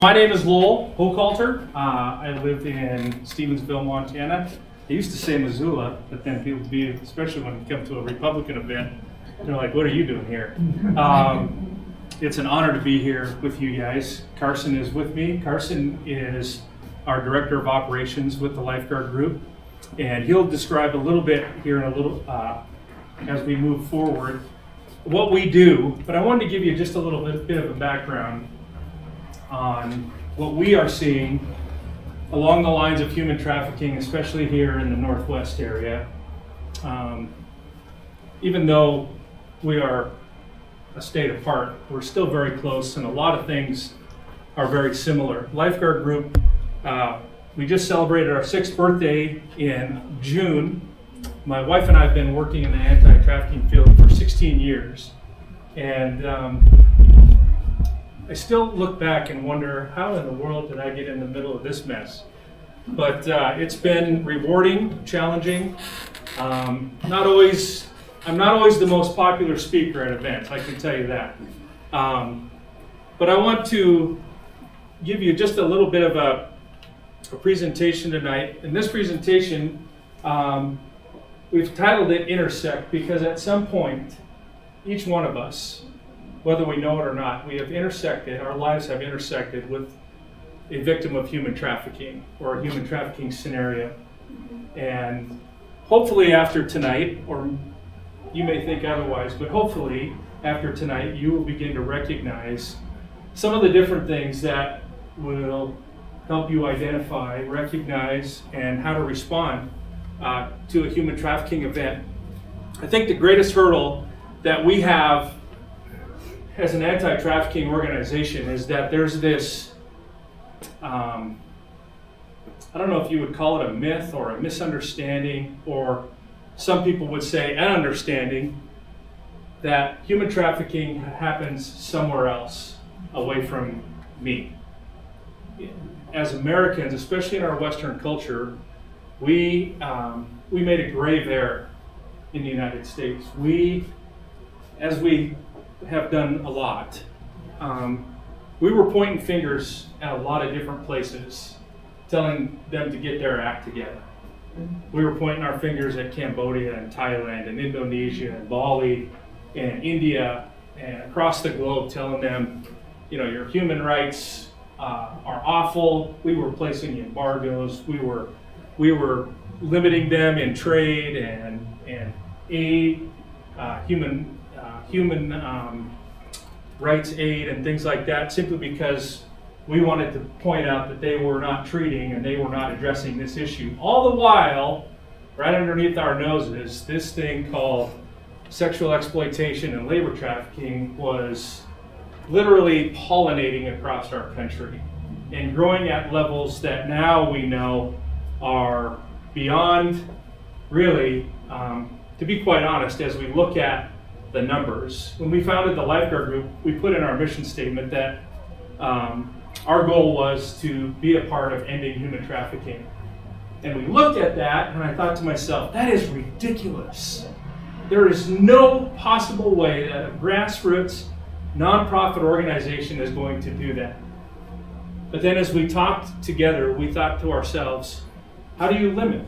My name is Lowell Hochhalter. I live in Stevensville, Montana. I used to say Missoula, but then people especially when you come to a Republican event, they're like, what are you doing here? It's an honor to be here with you guys. Carson is with me. Carson is our Director of Operations with the Lifeguard Group, and he'll describe a little bit here in a little, as we move forward, what we do, but I wanted to give you just a little bit of a background on what we are seeing along the lines of human trafficking, especially here in the Northwest area. Even though we are a state apart, we're still very close, and a lot of things are very similar. Lifeguard Group, we just celebrated our 6th birthday in June. My wife and I have been working in the anti-trafficking field for 16 years, and I still look back and wonder, how in the world did I get in the middle of this mess? But it's been rewarding, challenging. I'm not always the most popular speaker at events, I can tell you that. But I want to give you just a little bit of a presentation tonight. In this presentation, we've titled it Intersect, because at some point, each one of us, whether we know it or not, we have intersected, our lives have intersected with a victim of human trafficking or a human trafficking scenario. And hopefully after tonight, or you may think otherwise, but hopefully after tonight you will begin to recognize some of the different things that will help you identify, recognize, and how to respond to a human trafficking event. I think the greatest hurdle that we have as an anti-trafficking organization is that there's this, I don't know if you would call it a myth or a misunderstanding, or some people would say an understanding, that human trafficking happens somewhere else away from me. As Americans, especially in our Western culture, we made a grave error in the United States. As we have done a lot, we were pointing fingers at a lot of different places, telling them to get their act together. We were pointing our fingers at Cambodia and Thailand and Indonesia and Bali and India and across the globe, telling them, your human rights are awful. We were placing embargoes. We were limiting them in trade and aid, human rights aid and things like that, simply because we wanted to point out that they were not treating and they were not addressing this issue. All the while, right underneath our noses, this thing called sexual exploitation and labor trafficking was literally pollinating across our country and growing at levels that now we know are beyond really, to be quite honest, as we look at the numbers. When we founded the Lifeguard Group, we put in our mission statement that our goal was to be a part of ending human trafficking. And we looked at that, and I thought to myself, that is ridiculous. There is no possible way that a grassroots, nonprofit organization is going to do that. But then as we talked together, we thought to ourselves, how do you limit?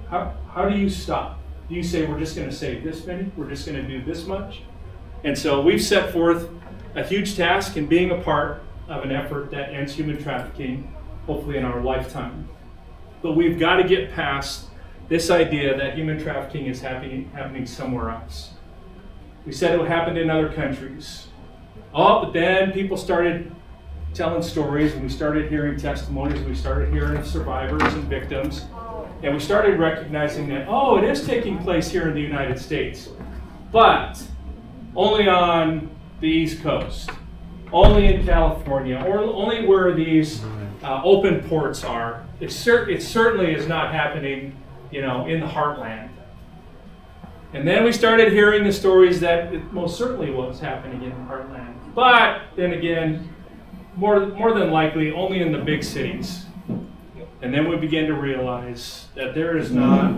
How do you stop? Do you say, we're just going to save this many? We're just going to do this much? And so we've set forth a huge task in being a part of an effort that ends human trafficking, hopefully in our lifetime. But we've got to get past this idea that human trafficking is happening somewhere else. We said it happened in other countries. But then people started telling stories, and we started hearing testimonies, we started hearing of survivors and victims. And we started recognizing that, it is taking place here in the United States, but only on the East Coast, only in California, or only where these open ports are. It certainly is not happening, in the heartland. And then we started hearing the stories that it most certainly was happening in the heartland. But then again, more than likely, only in the big cities. And then we began to realize that there is not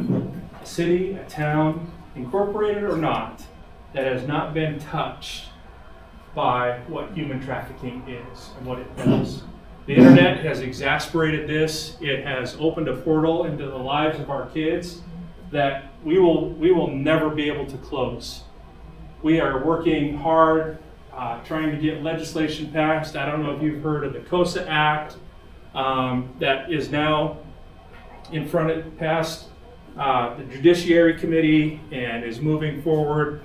a city, a town, incorporated or not, that has not been touched by what human trafficking is and what it does. The internet has exasperated this. It has opened a portal into the lives of our kids that we will never be able to close. We are working hard, trying to get legislation passed. I don't know if you've heard of the COSA Act that is now past the Judiciary Committee and is moving forward,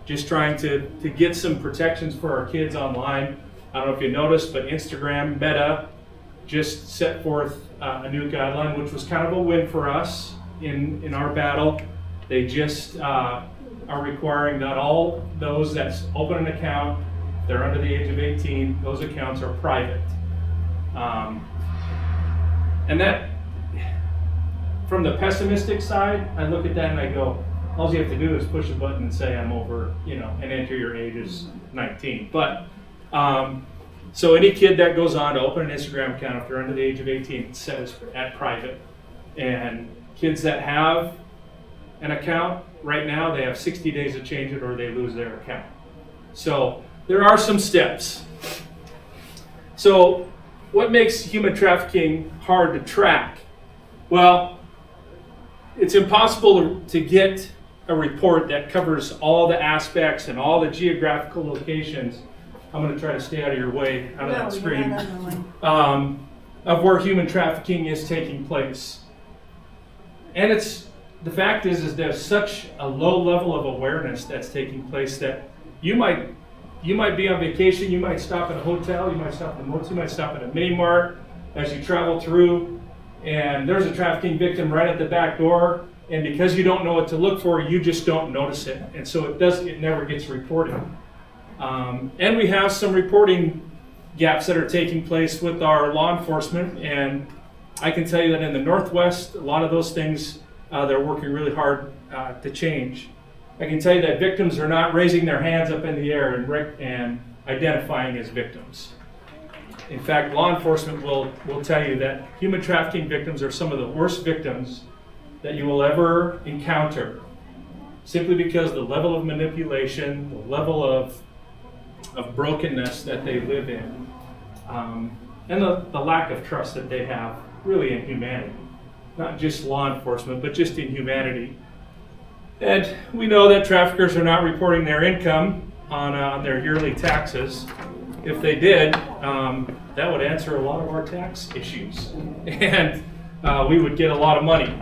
just trying to get some protections for our kids online. I don't know if you noticed, but Instagram, Meta, just set forth a new guideline, which was kind of a win for us in our battle. They just are requiring that all those that open an account, they're under the age of 18, those accounts are private. And that, from the pessimistic side, I look at that and I go, all you have to do is push a button and say I'm over, and enter your age as 19. But, so any kid that goes on to open an Instagram account, if they're under the age of 18, it says at private. And kids that have an account, right now they have 60 days to change it or they lose their account. So there are some steps. So what makes human trafficking hard to track? Well, it's impossible to get a report that covers all the aspects and all the geographical locations. I'm going to try to stay out of your way, out of that screen, of where human trafficking is taking place. And the fact is there's such a low level of awareness that's taking place that you might be on vacation, you might stop at a hotel, you might stop at a motel, you might stop at a mini mart as you travel through, and there's a trafficking victim right at the back door, and because you don't know what to look for, you just don't notice it, and so it never gets reported. And we have some reporting gaps that are taking place with our law enforcement, and I can tell you that in the Northwest, a lot of those things they're working really hard to change. I can tell you that victims are not raising their hands up in the air and identifying as victims. In fact, law enforcement will tell you that human trafficking victims are some of the worst victims that you will ever encounter, simply because the level of manipulation, the level of brokenness that they live in, and the lack of trust that they have really in humanity. Not just law enforcement, but just in humanity. And we know that traffickers are not reporting their income on their yearly taxes. If they did, that would answer a lot of our tax issues, and we would get a lot of money.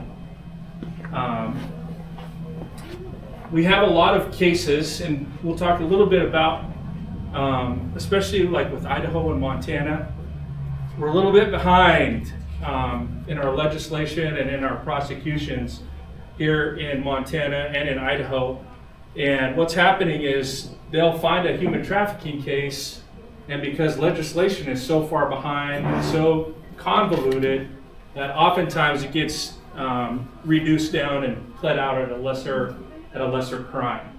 We have a lot of cases, and we'll talk a little bit about, especially like with Idaho and Montana, we're a little bit behind in our legislation and in our prosecutions here in Montana and in Idaho. And what's happening is they'll find a human trafficking case, and because legislation is so far behind and so convoluted, that oftentimes it gets reduced down and pled out at a lesser crime.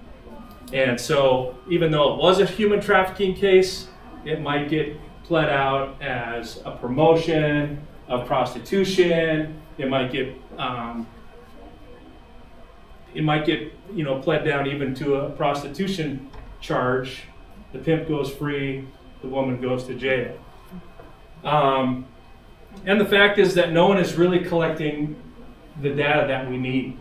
And so even though it was a human trafficking case, it might get pled out as a promotion of prostitution. It might get pled down even to a prostitution charge. The pimp goes free, the woman goes to jail. And the fact is that no one is really collecting the data that we need.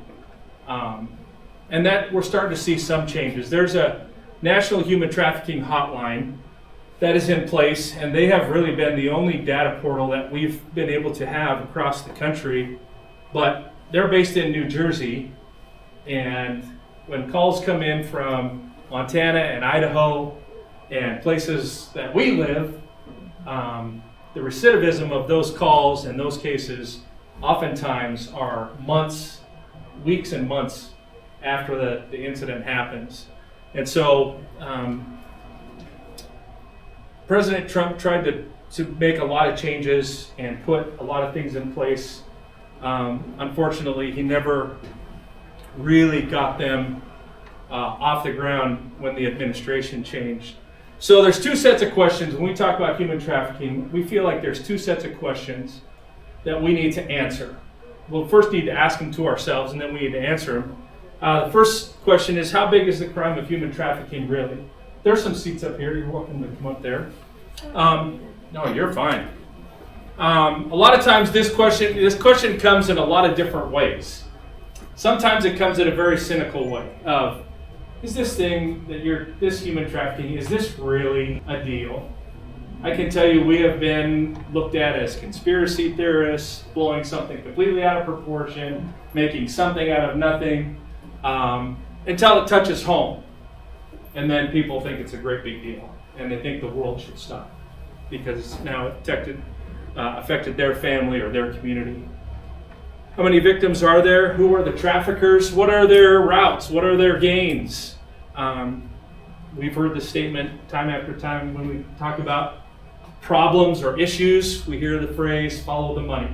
And that we're starting to see some changes. There's a National Human Trafficking Hotline that is in place, and they have really been the only data portal that we've been able to have across the country. But they're based in New Jersey, and when calls come in from Montana and Idaho and places that we live, the recidivism of those calls and those cases oftentimes are months, weeks and months after the incident happens. And so President Trump tried to make a lot of changes and put a lot of things in place. Unfortunately, he never really got them off the ground when the administration changed. So there's two sets of questions. When we talk about human trafficking, we feel like there's two sets of questions that we need to answer. We'll first need to ask them to ourselves, and then we need to answer them. The first question is, how big is the crime of human trafficking really? there's some seats up here. You're welcome to come up there. No, you're fine. A lot of times this question comes in a lot of different ways. Sometimes it comes in a very cynical way of, is this human trafficking, is this really a deal? I can tell you we have been looked at as conspiracy theorists, blowing something completely out of proportion, making something out of nothing, until it touches home. And then people think it's a great big deal, and they think the world should stop because now it affected their family or their community. How many victims are there? Who are the traffickers? What are their routes? What are their gains? We've heard the statement time after time when we talk about problems or issues, we hear the phrase, follow the money.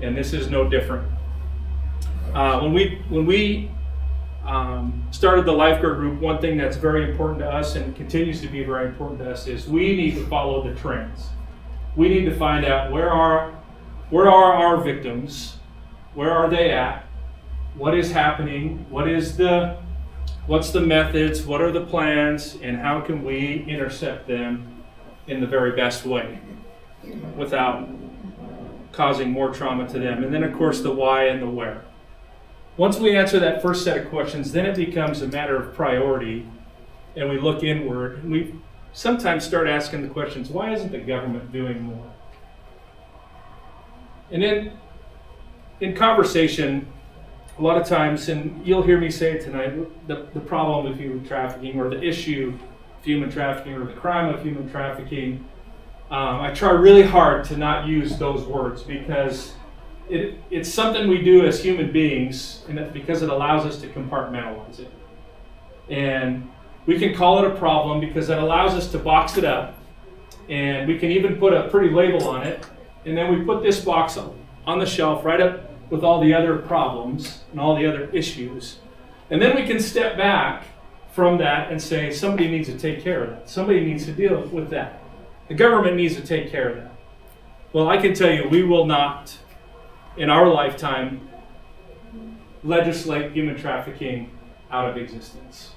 And this is no different. When we started the Lifeguard Group, one thing that's very important to us and continues to be very important to us is we need to follow the trends. We need to find out where are our victims, where are they at, what is happening, what's the methods, what are the plans, and how can we intercept them in the very best way without causing more trauma to them. And then of course the why and the where. Once we answer that first set of questions, then it becomes a matter of priority, and we look inward, and we sometimes start asking the questions, why isn't the government doing more? And then in conversation, a lot of times, and you'll hear me say it tonight, the problem with human trafficking, or the issue of human trafficking, or the crime of human trafficking, I try really hard to not use those words because it's something we do as human beings, and because it allows us to compartmentalize it. And we can call it a problem because it allows us to box it up, and we can even put a pretty label on it, and then we put this box on the shelf right up with all the other problems and all the other issues. And then we can step back from that and say, somebody needs to take care of that. Somebody needs to deal with that. The government needs to take care of that. Well, I can tell you, we will not, in our lifetime, legislate human trafficking out of existence.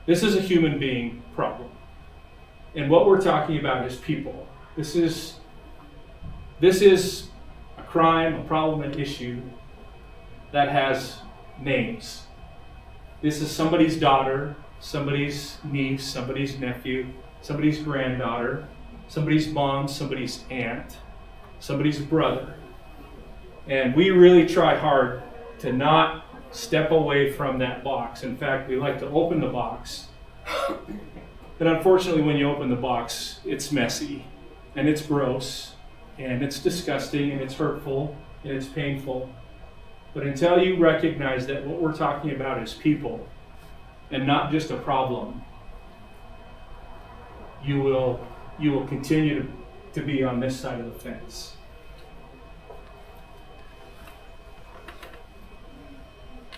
This is a human being problem. And what we're talking about is people. This is a crime, a problem, an issue that has names. This is somebody's daughter, somebody's niece, somebody's nephew, somebody's granddaughter, somebody's mom, somebody's aunt, somebody's brother. And we really try hard to not step away from that box. In fact, we like to open the box. But unfortunately, when you open the box, it's messy, and it's gross, and it's disgusting, and it's hurtful, and it's painful. But until you recognize that what we're talking about is people, and not just a problem, you will continue to be on this side of the fence.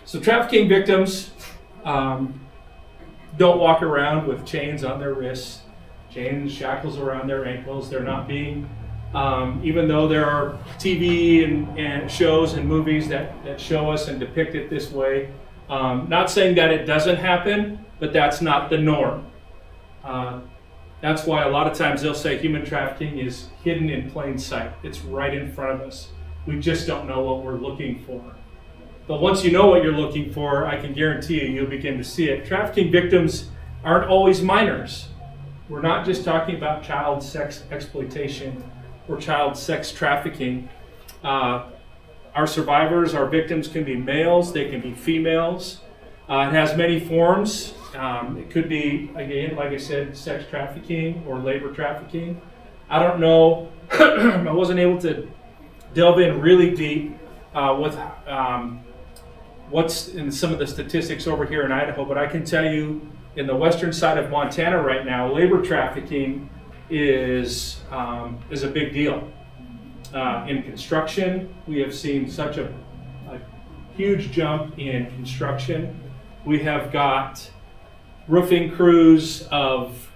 So trafficking victims don't walk around with chains on their wrists, chains, shackles around their ankles. They're not being, even though there are TV and shows and movies that show us and depict it this way. Not saying that it doesn't happen, but that's not the norm. That's why a lot of times they'll say human trafficking is hidden in plain sight. It's right in front of us. We just don't know what we're looking for. But once you know what you're looking for, I can guarantee you'll begin to see it. Trafficking victims aren't always minors. We're not just talking about child sex exploitation or child sex trafficking. Our survivors, our victims can be males, they can be females. It has many forms. It could be, again, like I said, sex trafficking or labor trafficking. I don't know, I wasn't able to delve in really deep with what's in some of the statistics over here in Idaho, but I can tell you in the western side of Montana right now, labor trafficking is a big deal. In construction, we have seen such a huge jump in construction. We have got roofing crews of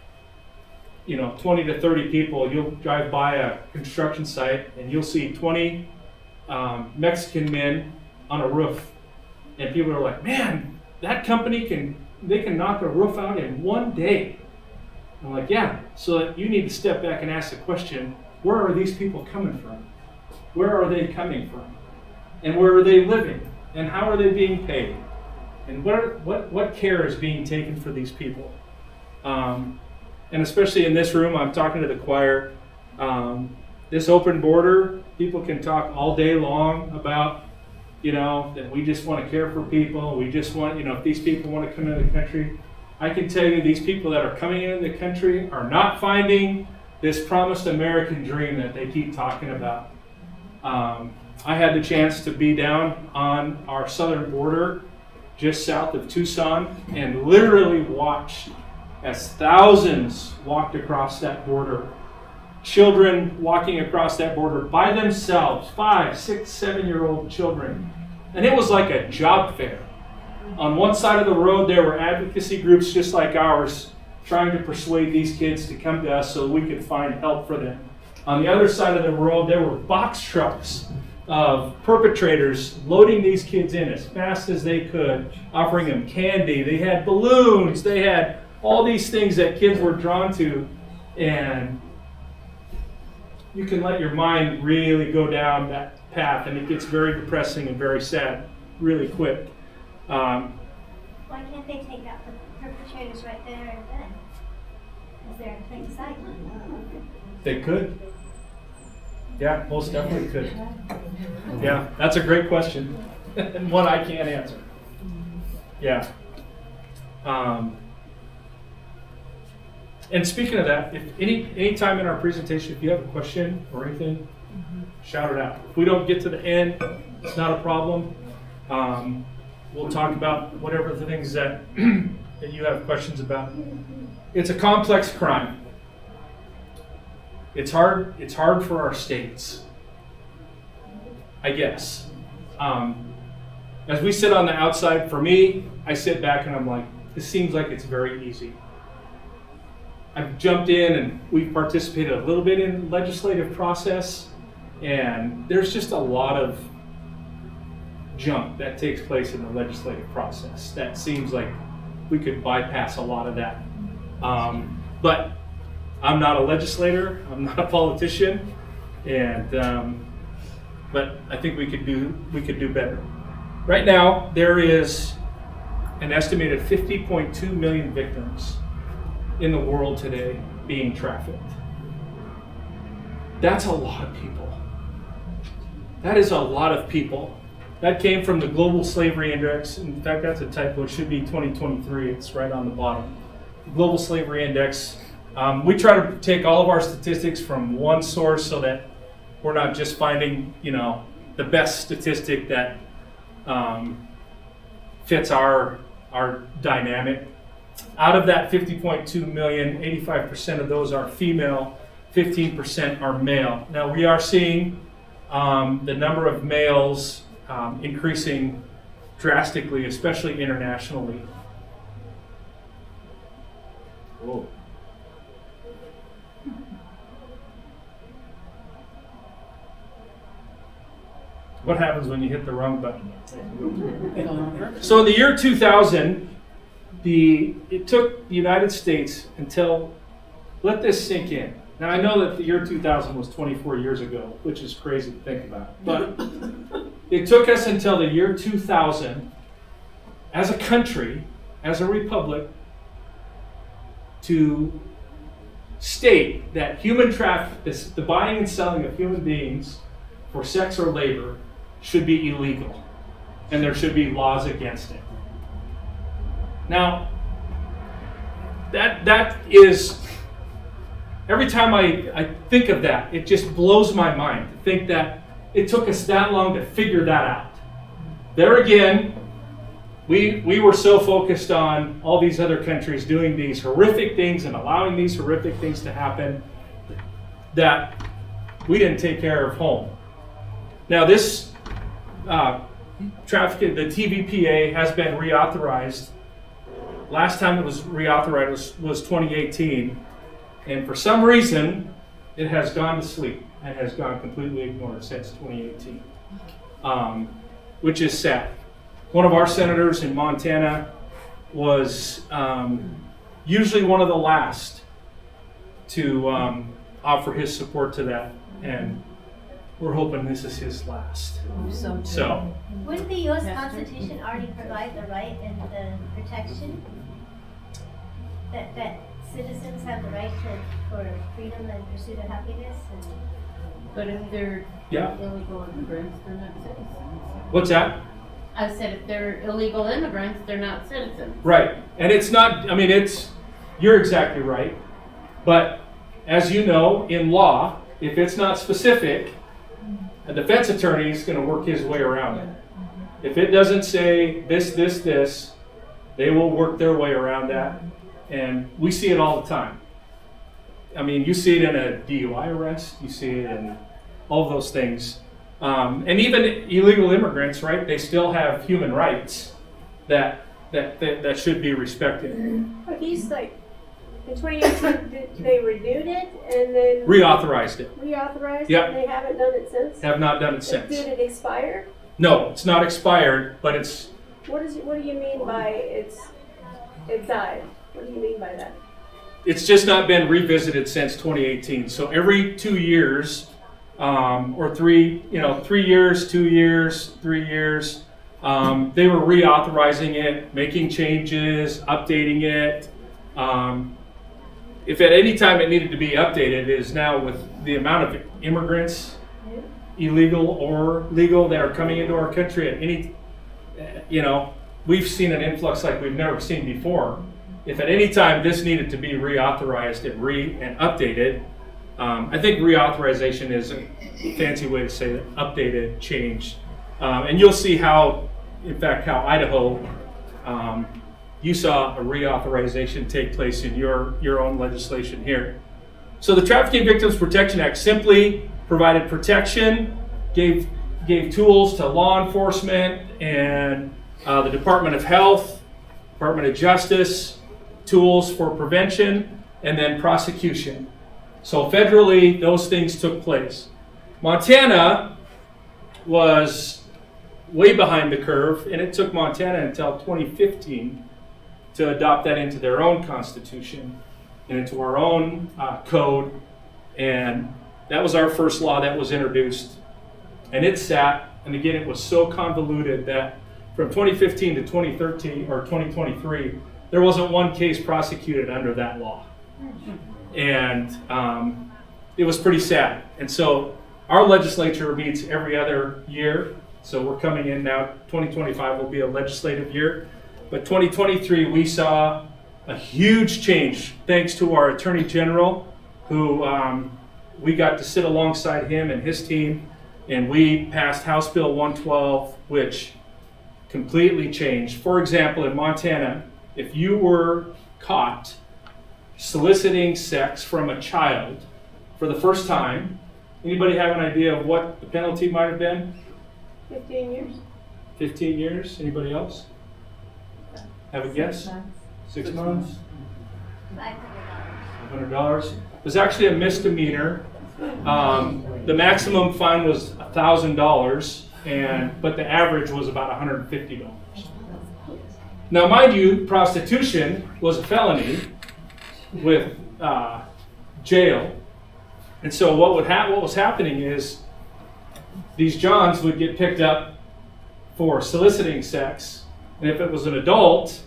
20 to 30 people. You'll drive by a construction site and you'll see 20 Mexican men on a roof, and people are like, man, that company can knock a roof out in one day. I'm like, yeah, so you need to step back and ask the question, where are these people coming from? Where are they coming from? And where are they living? And how are they being paid? And what care is being taken for these people? And especially in this room, I'm talking to the choir. This open border, people can talk all day long about, that we just want to care for people. We just want, if these people want to come into the country. I can tell you these people that are coming into the country are not finding this promised American dream that they keep talking about. I had the chance to be down on our southern border, just south of Tucson, and literally watched as thousands walked across that border. Children walking across that border by themselves, 5, 6, 7-year-old children. And it was like a job fair. On one side of the road, there were advocacy groups just like ours trying to persuade these kids to come to us so we could find help for them. On the other side of the road, there were box trucks of perpetrators loading these kids in as fast as they could, offering them candy. They had balloons. They had all these things that kids were drawn to. And you can let your mind really go down that path, and it gets very depressing and very sad really quick. Why can't they take out the perpetrators right there and then? Is there in plain sight? They could. Yeah, most definitely could. Yeah, that's a great question, and one I can't answer. Yeah. And speaking of that, if any time in our presentation, if you have a question or anything, shout it out. If we don't get to the end, it's not a problem. We'll talk about whatever the things that that you have questions about. It's a complex crime. It's hard for our states, I guess. As we sit on the outside, for me, I sit back and I'm like, this seems like it's very easy. I've jumped in and we've participated a little bit in the legislative process, and there's just a lot of junk that takes place in the legislative process that seems like we could bypass a lot of that. But I'm not a legislator, I'm not a politician, and but I think we could do better. Right now, there is an estimated 50.2 million victims in the world today being trafficked. That's a lot of people. That is a lot of people. That came from the Global Slavery Index. In fact, that's a typo. It should be 2023. It's right on the bottom. The Global Slavery Index. We try to take all of our statistics from one source so that we're not just finding, the best statistic that fits our dynamic. Out of that 50.2 million, 85% of those are female, 15% are male. Now we are seeing the number of males increasing drastically, especially internationally. Whoa. What happens when you hit the wrong button? So in the year 2000, it took the United States until, let this sink in. Now I know that the year 2000 was 24 years ago, which is crazy to think about, but it took us until the year 2000 as a country, as a republic, to state that the buying and selling of human beings for sex or labor should be illegal, and there should be laws against it. Now, that is, every time I think of that, it just blows my mind to think that it took us that long to figure that out. There again, we were so focused on all these other countries doing these horrific things and allowing these horrific things to happen that we didn't take care of home. Now this trafficking, the TVPA has been reauthorized. Last time it was reauthorized was 2018, and for some reason it has gone to sleep and has gone completely ignored since 2018, which is sad. One of our senators in Montana was usually one of the last to offer his support to that, and we're hoping this is his last. So, Wouldn't the U.S. Constitution already provide the right and the protection that citizens have the right for freedom and pursuit of happiness? But if they're yeah. illegal immigrants, they're not citizens. What's that? I said if they're illegal immigrants, they're not citizens. Right. And it's not, I mean, you're exactly right. But as you know, in law, if it's not specific, a defense attorney is going to work his way around it. If it doesn't say this, they will work their way around that. And we see it all the time. I mean, you see it in a DUI arrest, you see it in all of those things. And even illegal immigrants, right, they still have human rights that should be respected. But he's like, in 2018, they renewed it and then Reauthorized it. reauthorized Yep. it, and they haven't done it since? Have not done it since. Did it expire? No, it's not expired, but it's, What do you mean by it died? What do you mean by that? it's just not been revisited since 2018. So every 2 years, or 3 years, 2 years, 3 years, they were reauthorizing it, making changes, updating it. If at any time it needed to be updated, it is now with the amount of immigrants, illegal or legal, that are coming into our country at any, we've seen an influx like we've never seen before. If at any time this needed to be reauthorized and updated, I think reauthorization is a fancy way to say that, updated, changed. And you'll see how Idaho, you saw a reauthorization take place in your own legislation here. So the Trafficking Victims Protection Act simply provided protection, gave tools to law enforcement and the Department of Health, Department of Justice, tools for prevention, and then prosecution. So federally, those things took place. Montana was way behind the curve, and it took Montana until 2015 to adopt that into their own constitution and into our own code. And that was our first law that was introduced. And it sat, and again, it was so convoluted that from 2015 to 2013 or 2023, there wasn't one case prosecuted under that law. And it was pretty sad. And so our legislature meets every other year. So we're coming in now, 2025 will be a legislative year. But 2023, we saw a huge change thanks to our Attorney General, who we got to sit alongside him and his team, and we passed House Bill 112, which completely changed. For example, in Montana, if you were caught soliciting sex from a child for the first time, anybody have an idea of what the penalty might have been? 15 years? 15 years? Anybody else? Have a guess? 6 months? $500. $500. It was actually a misdemeanor. The maximum fine was $1,000, but the average was about $150. Now, mind you, prostitution was a felony with jail, and so what was happening is these Johns would get picked up for soliciting sex, and if it was an adult,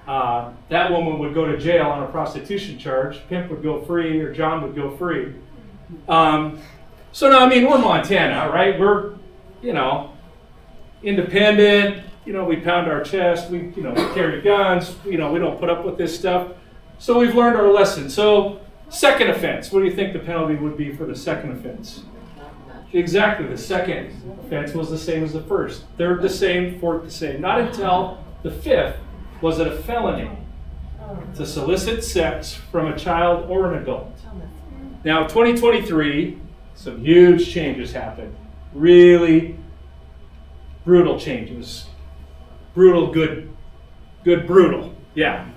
that woman would go to jail on a prostitution charge. Pimp would go free, or John would go free. So now, I mean, we're Montana, right? We're, independent. We pound our chest. We carry guns. We don't put up with this stuff. So we've learned our lesson. So second offense. What do you think the penalty would be for the second offense? Exactly. The second offense was the same as the first. Third the same. Fourth the same. Not until the fifth was it a felony to solicit sex from a child or an adult. Now, 2023, some huge changes happened. Really brutal changes. Brutal, good, brutal. Yeah,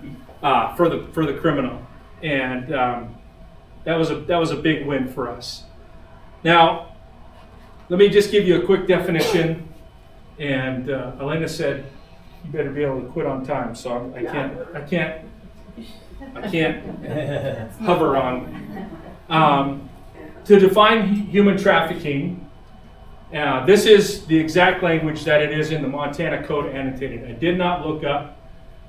for the criminal, and that was a big win for us. Now, let me just give you a quick definition. And Elena said you better be able to quit on time, so I can't I can't hover on. To define human trafficking, this is the exact language that it is in the Montana Code annotated. I did not look up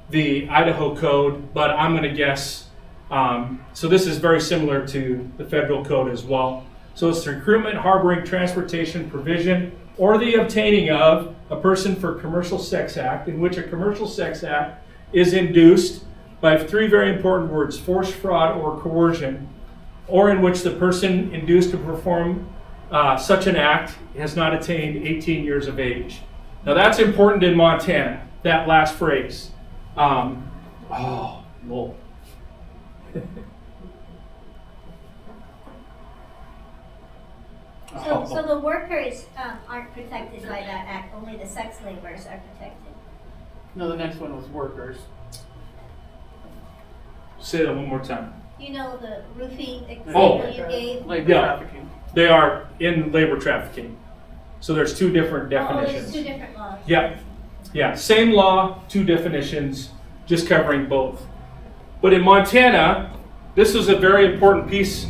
the Idaho Code, but I'm going to guess. So this is very similar to the federal code as well. So it's the recruitment, harboring, transportation, provision, or the obtaining of a person for commercial sex act, in which a commercial sex act is induced by three very important words: force, fraud, or coercion, or in which the person induced to perform such an act has not attained 18 years of age. Now that's important in Montana, that last phrase. Lol. So the workers aren't protected by that act, only the sex laborers are protected. No, the next one was workers. Say that one more time. You know the roofing Oh. example you gave? Labor Yeah. trafficking. They are in labor trafficking. So there's two different Oh, there's definitions. two different laws. Yeah, same law, two definitions, just covering both. But in Montana, this is a very important piece,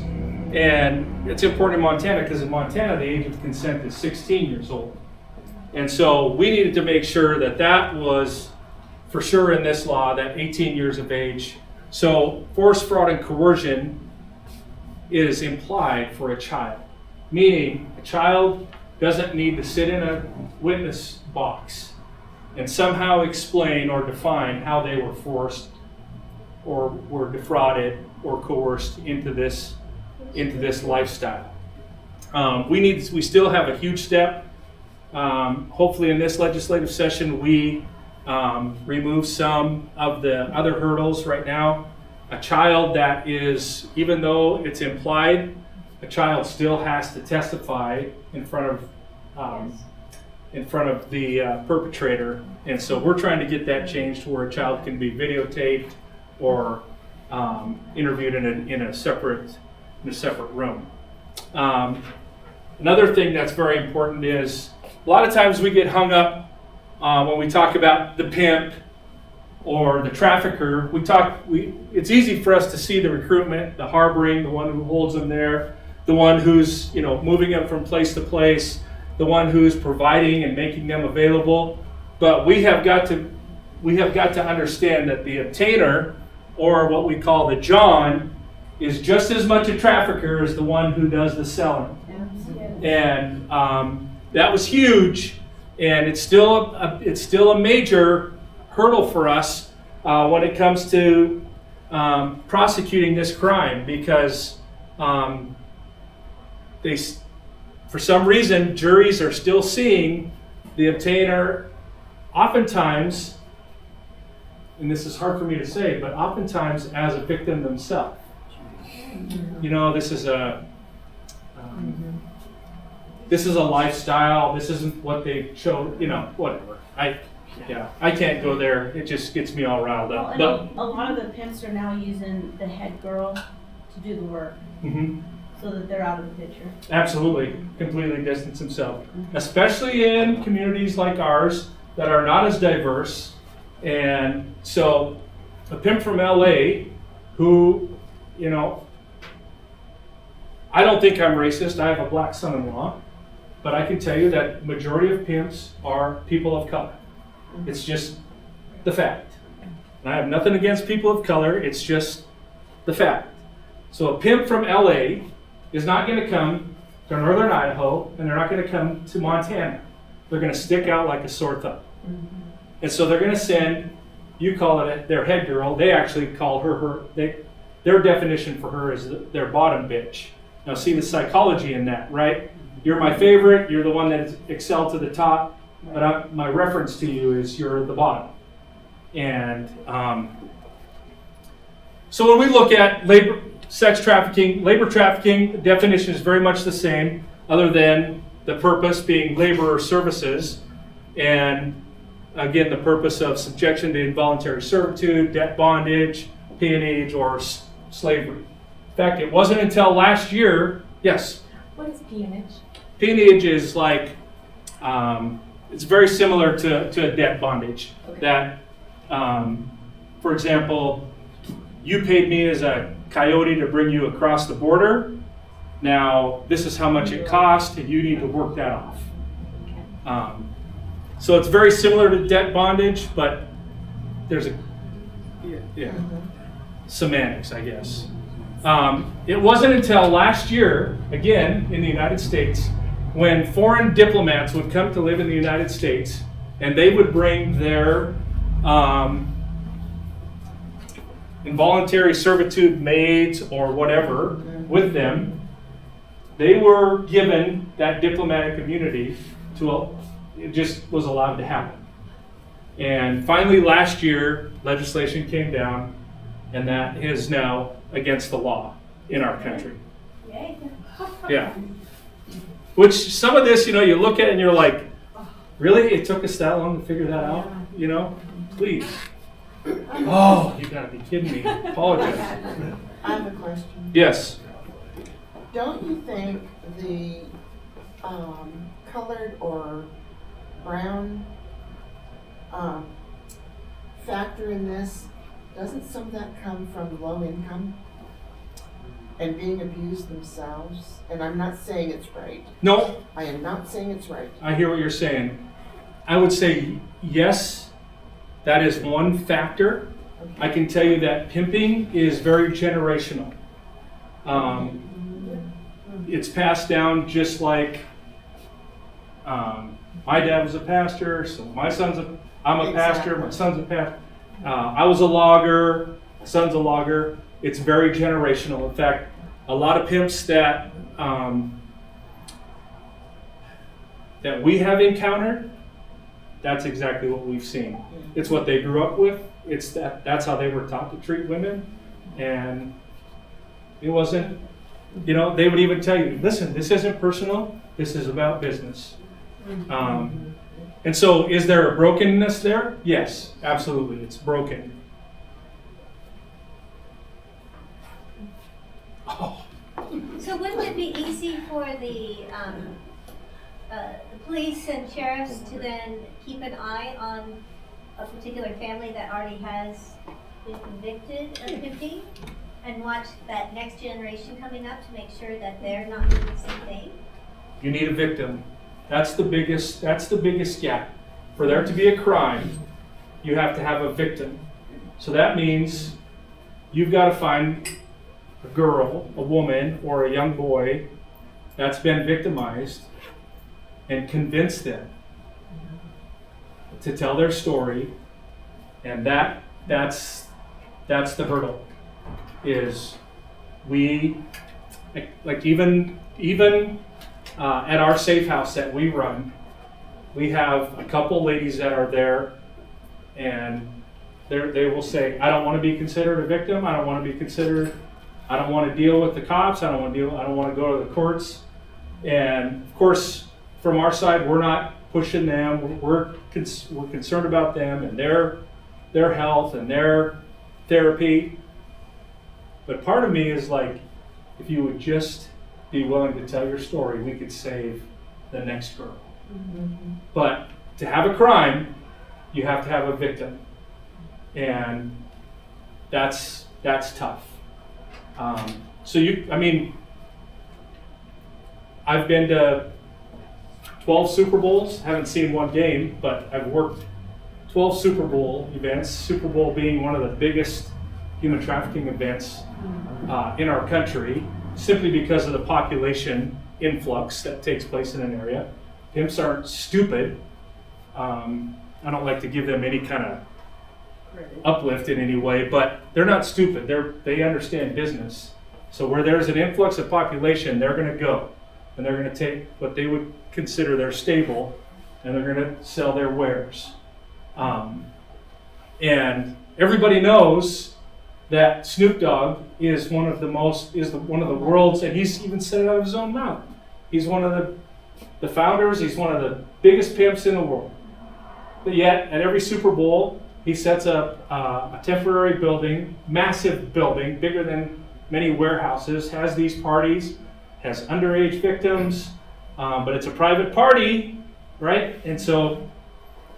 and it's important in Montana because in Montana, the age of consent is 16 years old. And so we needed to make sure that that was for sure in this law, that 18 years of age. So force, fraud, and coercion is implied for a child, meaning a child doesn't need to sit in a witness box and somehow explain or define how they were forced or were defrauded or coerced into this lifestyle. We still have a huge step. Hopefully in this legislative session, we remove some of the other hurdles right now. A child that is, even though it's implied, a child still has to testify in front of the perpetrator. And so we're trying to get that changed to where a child can be videotaped or interviewed in a separate room. Another thing that's very important is a lot of times we get hung up when we talk about the pimp or the trafficker. It's easy for us to see the recruitment, the harboring, the one who holds them there, the one who's moving them from place to place, the one who's providing and making them available. But we have got to understand that the obtainer, or what we call the John, is just as much a trafficker as the one who does the selling. And that was huge, and it's still a major hurdle for us when it comes to prosecuting this crime, because for some reason juries are still seeing the obtainer oftentimes, and this is hard for me to say, but oftentimes as a victim themselves. This is a lifestyle. This isn't what they show. Whatever. I can't go there. It just gets me all riled up. Well, and a lot of the pimps are now using the head girl to do the work, so that they're out of the picture. Absolutely, completely distance themselves, especially in communities like ours that are not as diverse. And so, a pimp from LA, who, I don't think I'm racist. I have a black son-in-law, but I can tell you that majority of pimps are people of color. It's just the fact. And I have nothing against people of color. It's just the fact. So a pimp from LA is not going to come to northern Idaho, and they're not going to come to Montana. They're going to stick out like a sore thumb. And so they're going to send, you call it their head girl. They actually call her their definition for her is their bottom bitch. Now see the psychology in that, right? You're my favorite, you're the one that excelled to the top, but my reference to you is you're the bottom. And so when we look at labor trafficking, the definition is very much the same, other than the purpose being labor or services, and again, the purpose of subjection to involuntary servitude, debt bondage, peonage, or slavery. In fact, it wasn't until last year, yes? What is peonage? Peonage is like, it's very similar to a debt bondage. Okay. That, for example, you paid me as a coyote to bring you across the border. Now, this is how much it cost, and you need to work that off. So it's very similar to debt bondage, but there's semantics, I guess. It wasn't until last year, again, in the United States, when foreign diplomats would come to live in the United States, and they would bring their involuntary servitude maids or whatever with them. They were given that diplomatic immunity it just was allowed to happen. And finally last year, legislation came down, and that is now against the law in our country. Yeah. Which some of this, you look at it and you're like, really? It took us that long to figure that out? Please. Oh, you gotta be kidding me. Apologize. I have a question. Yes. Don't you think the colored or brown factor in this, doesn't some of that come from low income and being abused themselves? And I'm not saying it's right. No. I am not saying it's right. I hear what you're saying. I would say yes, that is one factor. Okay. I can tell you that pimping is very generational. It's passed down just like my dad was a pastor, so I'm a pastor, my son's a pastor. I was a logger, my son's a logger. It's very generational. In fact, a lot of pimps that we have encountered, that's exactly what we've seen. It's what they grew up with. That's how they were taught to treat women, and it wasn't. They would even tell you, listen, this isn't personal. This is about business. And so, is there a brokenness there? Yes, absolutely. It's broken. Oh. So wouldn't it be easy for the police and sheriffs to then keep an eye on a particular family that already has been convicted of pimping and watch that next generation coming up to make sure that they're not doing the same thing? You need a victim. That's the biggest gap. For there to be a crime, you have to have a victim. So that means you've got to find a girl, a woman, or a young boy that's been victimized and convince them to tell their story. And that's the hurdle. Is we like even at our safe house that we run, we have a couple ladies that are there, and they will say, I don't want to be considered a victim. I don't want to deal with the cops. I don't want to go to the courts. And of course, from our side, we're not pushing them. We're concerned about them and their health and their therapy. But part of me is like, if you would just be willing to tell your story, we could save the next girl. Mm-hmm. But to have a crime, you have to have a victim, and that's tough. I've been to 12 Super Bowls, haven't seen one game, but I've worked 12 Super Bowl events, Super Bowl being one of the biggest human trafficking events in our country, simply because of the population influx that takes place in an area. Pimps aren't stupid. I don't like to give them any kind of uplift in any way, but they're not stupid. They understand business. So where there's an influx of population, they're going to go, and they're going to take what they would consider their stable, and they're going to sell their wares. And everybody knows that Snoop Dogg is one of the world's, and he's even said it out of his own mouth. He's one of the founders. He's one of the biggest pimps in the world. But yet, at every Super Bowl, he sets up a temporary building, massive building, bigger than many warehouses, has these parties, has underage victims, but it's a private party, right? And so,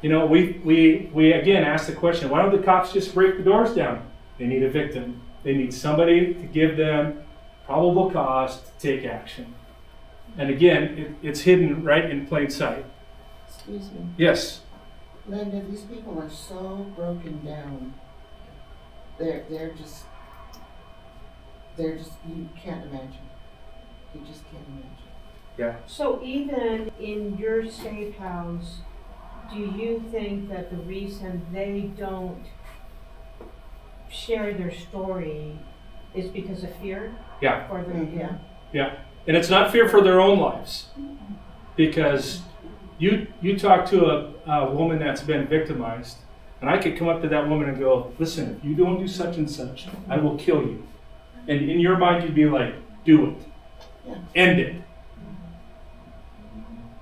we again ask the question, why don't the cops just break the doors down? They need a victim. They need somebody to give them probable cause to take action. And again, it's hidden right in plain sight. Excuse me. Yes. Linda, these people are so broken down. They're just, you can't imagine. You just can't imagine. Yeah. So even in your safe house, do you think that the reason they don't share their story is because of fear? Yeah. For their, Yeah. Yeah. And it's not fear for their own lives. Because you talk to a woman that's been victimized, and I could come up to that woman and go, listen, if you don't do such and such, I will kill you. And in your mind, you'd be like, do it. Yeah. End it.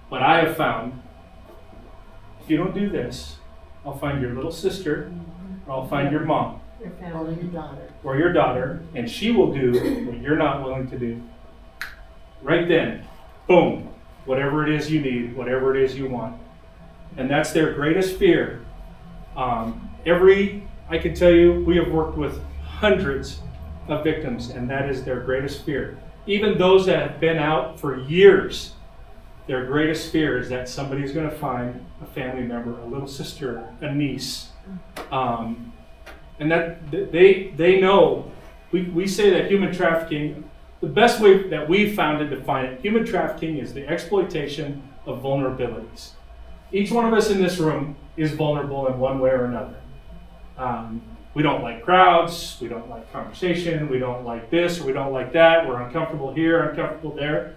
But I have found, if you don't do this, I'll find your little sister, or I'll find your mom, your Or family? your daughter. or your daughter, and she will do what you're not willing to do. Right then, boom, whatever it is you need, whatever it is you want. And that's their greatest fear. I can tell you, we have worked with hundreds of victims, and that is their greatest fear. Even those that have been out for years, their greatest fear is that somebody's going to find a family member, a little sister, a niece. And that they know, we say that human trafficking, the best way that we've found to define it, human trafficking is the exploitation of vulnerabilities. Each one of us in this room is vulnerable in one way or another. We don't like crowds, we don't like conversation, we don't like this or we don't like that, we're uncomfortable here, uncomfortable there.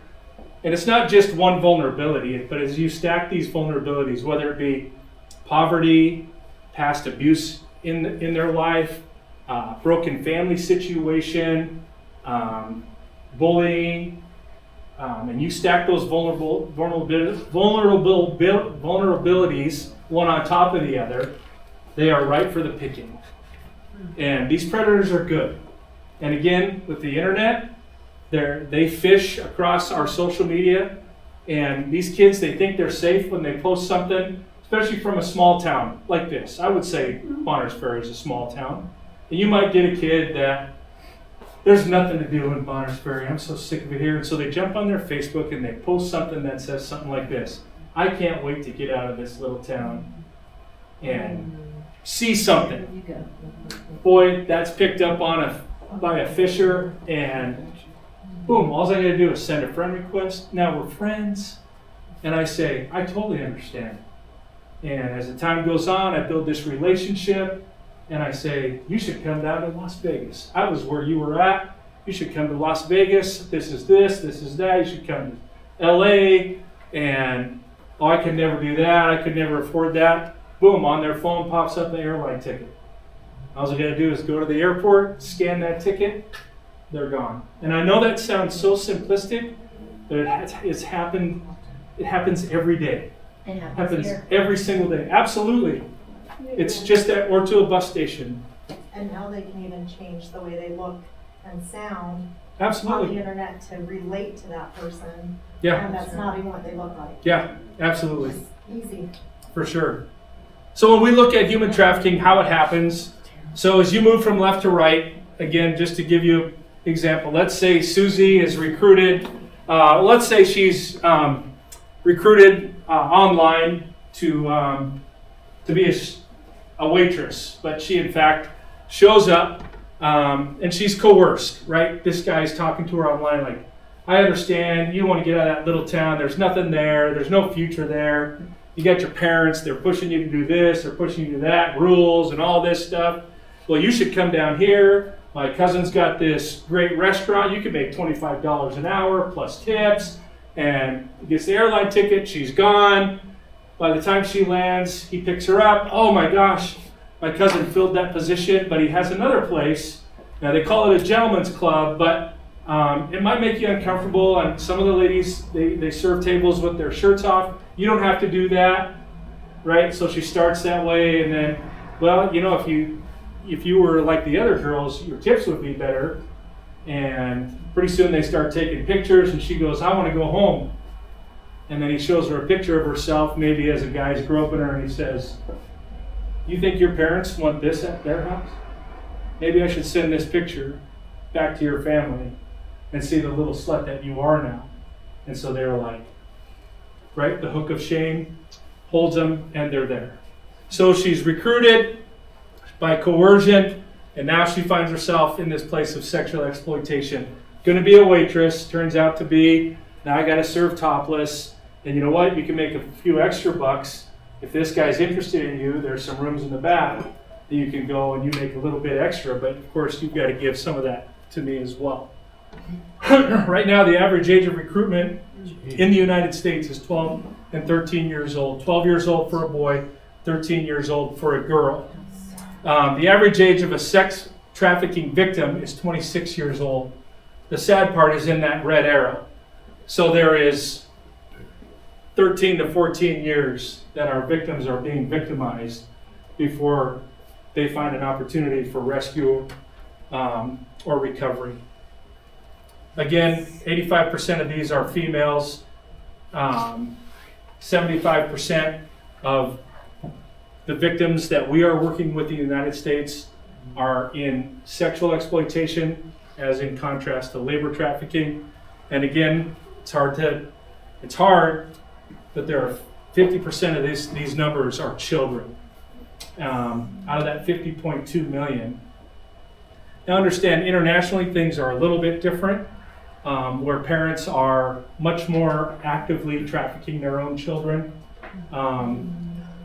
And it's not just one vulnerability, but as you stack these vulnerabilities, whether it be poverty, past abuse in their life, broken family situation, bullying, and you stack those vulnerabilities one on top of the other, they are ripe for the picking. And these predators are good. And again, with the internet, they fish across our social media, and these kids, they think they're safe when they post something, especially from a small town like this. I would say Bonners Ferry is a small town. And you might get a kid that there's nothing to do in Bonners Ferry. I'm so sick of it here. And so they jump on their Facebook and they post something that says something like this: I can't wait to get out of this little town and see something. Boy, that's picked up on by a fisher, and boom, all I gotta do is send a friend request. Now we're friends. And I say, I totally understand. And as the time goes on, I build this relationship, and I say, you should come down to Las Vegas. I was where you were at. You should come to Las Vegas. This is that. You should come to LA. And, oh, I could never do that. I could never afford that. Boom, on their phone pops up the airline ticket. All I gotta do is go to the airport, scan that ticket, they're gone. And I know that sounds so simplistic, but it's happened. It happens every day. It It happens happens here. every single day. Absolutely. It's just that, or to a bus station. And now they can even change the way they look and sound on the Absolutely. internet to relate to that person. Yeah. And that's not even what they look like. Yeah, absolutely. It's easy. For sure. So when we look at human trafficking, how it happens, so as you move from left to right, again, just to give you an example, let's say Susie is recruited, let's say she's recruited online to be a waitress, but she in fact shows up and she's coerced, right? This guy's talking to her online like, I understand, you want to get out of that little town, there's nothing there, there's no future there. You got your parents, they're pushing you to do this, they're pushing you to that, rules and all this stuff. Well, you should come down here. My cousin's got this great restaurant. You can make $25 an hour plus tips. And gets the airline ticket, she's gone. By the time she lands, he picks her up. Oh my gosh, my cousin filled that position, but he has another place. Now they call it a gentleman's club, but it might make you uncomfortable. And some of the ladies, they serve tables with their shirts off. You don't have to do that, right? So she starts that way, and then, well, you know, if you were like the other girls, your tips would be better. And pretty soon they start taking pictures, and she goes, I want to go home. And then he shows her a picture of herself, maybe as a guy's groping her, and he says, you think your parents want this at their house? maybe I should send this picture back to your family and see the little slut that you are now. And so they were like, right, the hook of shame holds them, and they're there. So she's recruited by coercion, and now she finds herself in this place of sexual exploitation. Going to be a waitress, turns out to be, now I got to serve topless, and you know what, you can make a few extra bucks. If this guy's interested in you, there's some rooms in the back that you can go and you make a little bit extra, but of course you've got to give some of that to me as well. Right now, the average age of recruitment in the United States is 12 and 13 years old. 12 years old for a boy, 13 years old for a girl. The average age of a sex trafficking victim is 26 years old. The sad part is in that red arrow. So there is 13 to 14 years that our victims are being victimized before they find an opportunity for rescue or recovery. Again, 85% of these are females. 75% of the victims that we are working with in the United States are in sexual exploitation, as in contrast to labor trafficking. And again, it's hard, but there are 50% of these numbers are children. Out of that 50.2 million. Now understand, internationally things are a little bit different, where parents are much more actively trafficking their own children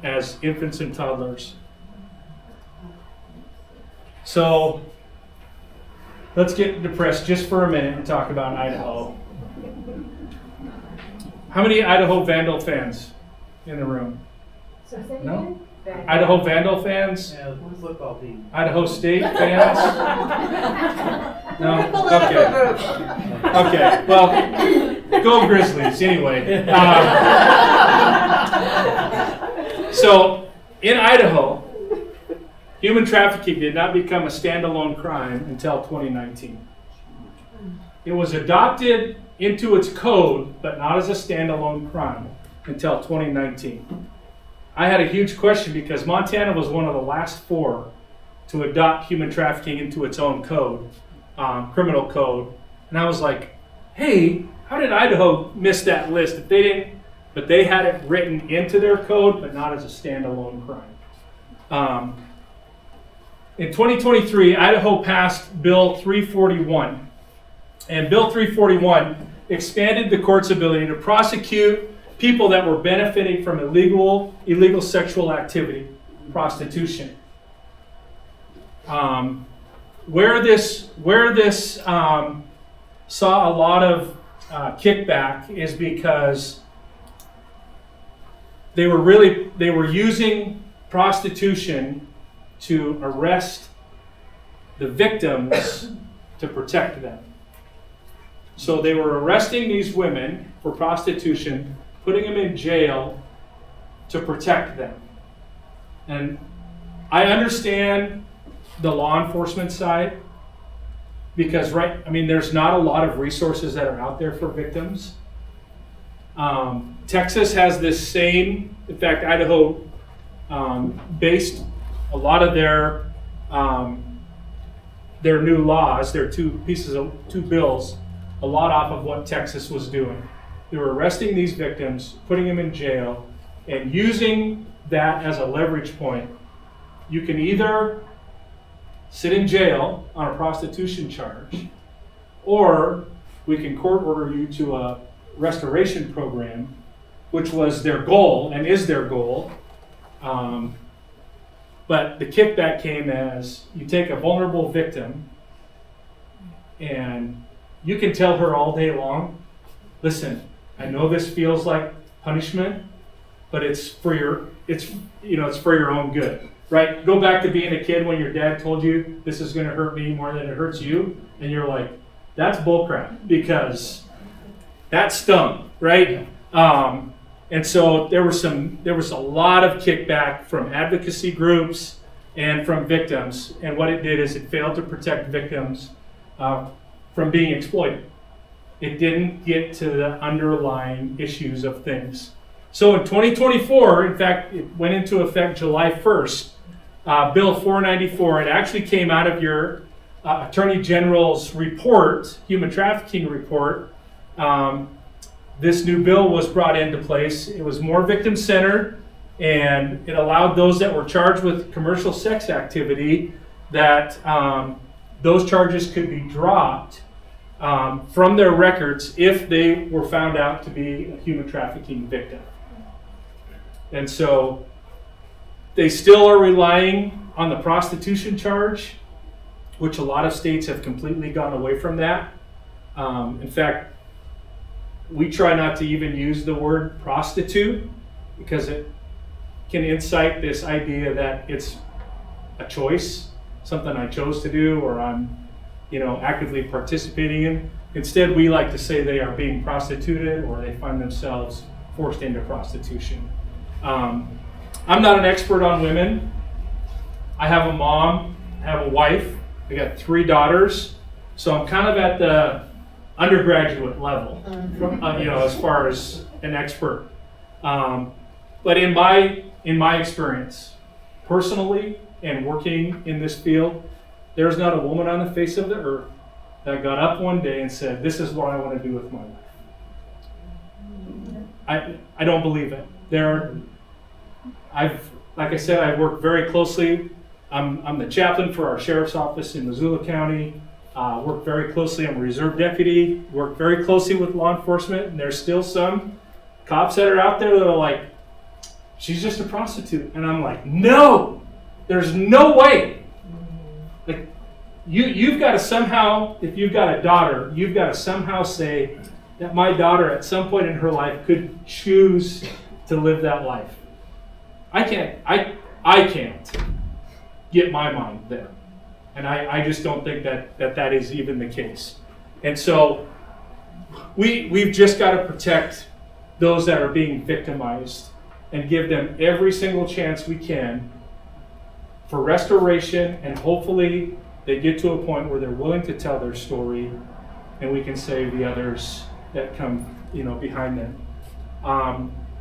as infants and toddlers. So let's get depressed just for a minute and talk about Idaho. How many Idaho Vandal fans in the room? No? Idaho Vandal fans? Yeah, football team. Idaho State fans? No? Okay. Okay, well, go Grizzlies anyway. So, in Idaho, human trafficking did not become a standalone crime until 2019. It was adopted into its code, but not as a standalone crime until 2019. I had a huge question because Montana was one of the last 4 to adopt human trafficking into its own code, criminal code. And I was like, hey, how did Idaho miss that list? If they didn't, but they had it written into their code, but not as a standalone crime. In 2023, Idaho passed Bill 341. And Bill 341 expanded the court's ability to prosecute people that were benefiting from illegal sexual activity, prostitution. Where this saw a lot of kickback is because they were using prostitution to arrest the victims to protect them. So they were arresting these women for prostitution, putting them in jail to protect them. And I understand the law enforcement side because, there's not a lot of resources that are out there for victims. Texas has this same, in fact, Idaho based a lot of their new laws, their two bills, a lot off of what Texas was doing. They were arresting these victims, putting them in jail, and using that as a leverage point. You can either sit in jail on a prostitution charge, or we can court order you to a restoration program, which was their goal and is their goal. But the kickback came as you take a vulnerable victim and you can tell her all day long, listen, I know this feels like punishment, but it's for your own good, right? Go back to being a kid when your dad told you this is going to hurt me more than it hurts you, and you're like, that's bullcrap because that stung, right? And so there was a lot of kickback from advocacy groups and from victims, and what it did is it failed to protect victims from being exploited. It didn't get to the underlying issues of things. So in 2024, in fact, it went into effect July 1st, Bill 494, it actually came out of your Attorney General's report, human trafficking report. This new bill was brought into place. It was more victim-centered, and it allowed those that were charged with commercial sex activity that those charges could be dropped from their records if they were found out to be a human trafficking victim. And so they still are relying on the prostitution charge, which a lot of states have completely gone away from that. In fact, we try not to even use the word prostitute because it can incite this idea that it's a choice, something I chose to do or I'm, actively participating in. Instead, we like to say they are being prostituted or they find themselves forced into prostitution. I'm not an expert on women. I have a mom, I have a wife, I got 3 daughters, so I'm kind of at the undergraduate level, as far as an expert. But in my experience, personally and working in this field, there's not a woman on the face of the earth that got up one day and said, "This is what I want to do with my life." I don't believe it. Like I said, I work very closely. I'm the chaplain for our sheriff's office in Missoula County. Work very closely. I'm a reserve deputy. Work very closely with law enforcement, and there's still some cops that are out there that are like, "She's just a prostitute," and I'm like, "No, there's no way." Like, you've got to somehow, if you've got a daughter, you've got to somehow say that my daughter at some point in her life could choose to live that life. I can't get my mind there. And I just don't think that is even the case. And so we've just got to protect those that are being victimized and give them every single chance we can for restoration, and hopefully they get to a point where they're willing to tell their story and we can save the others that come behind them.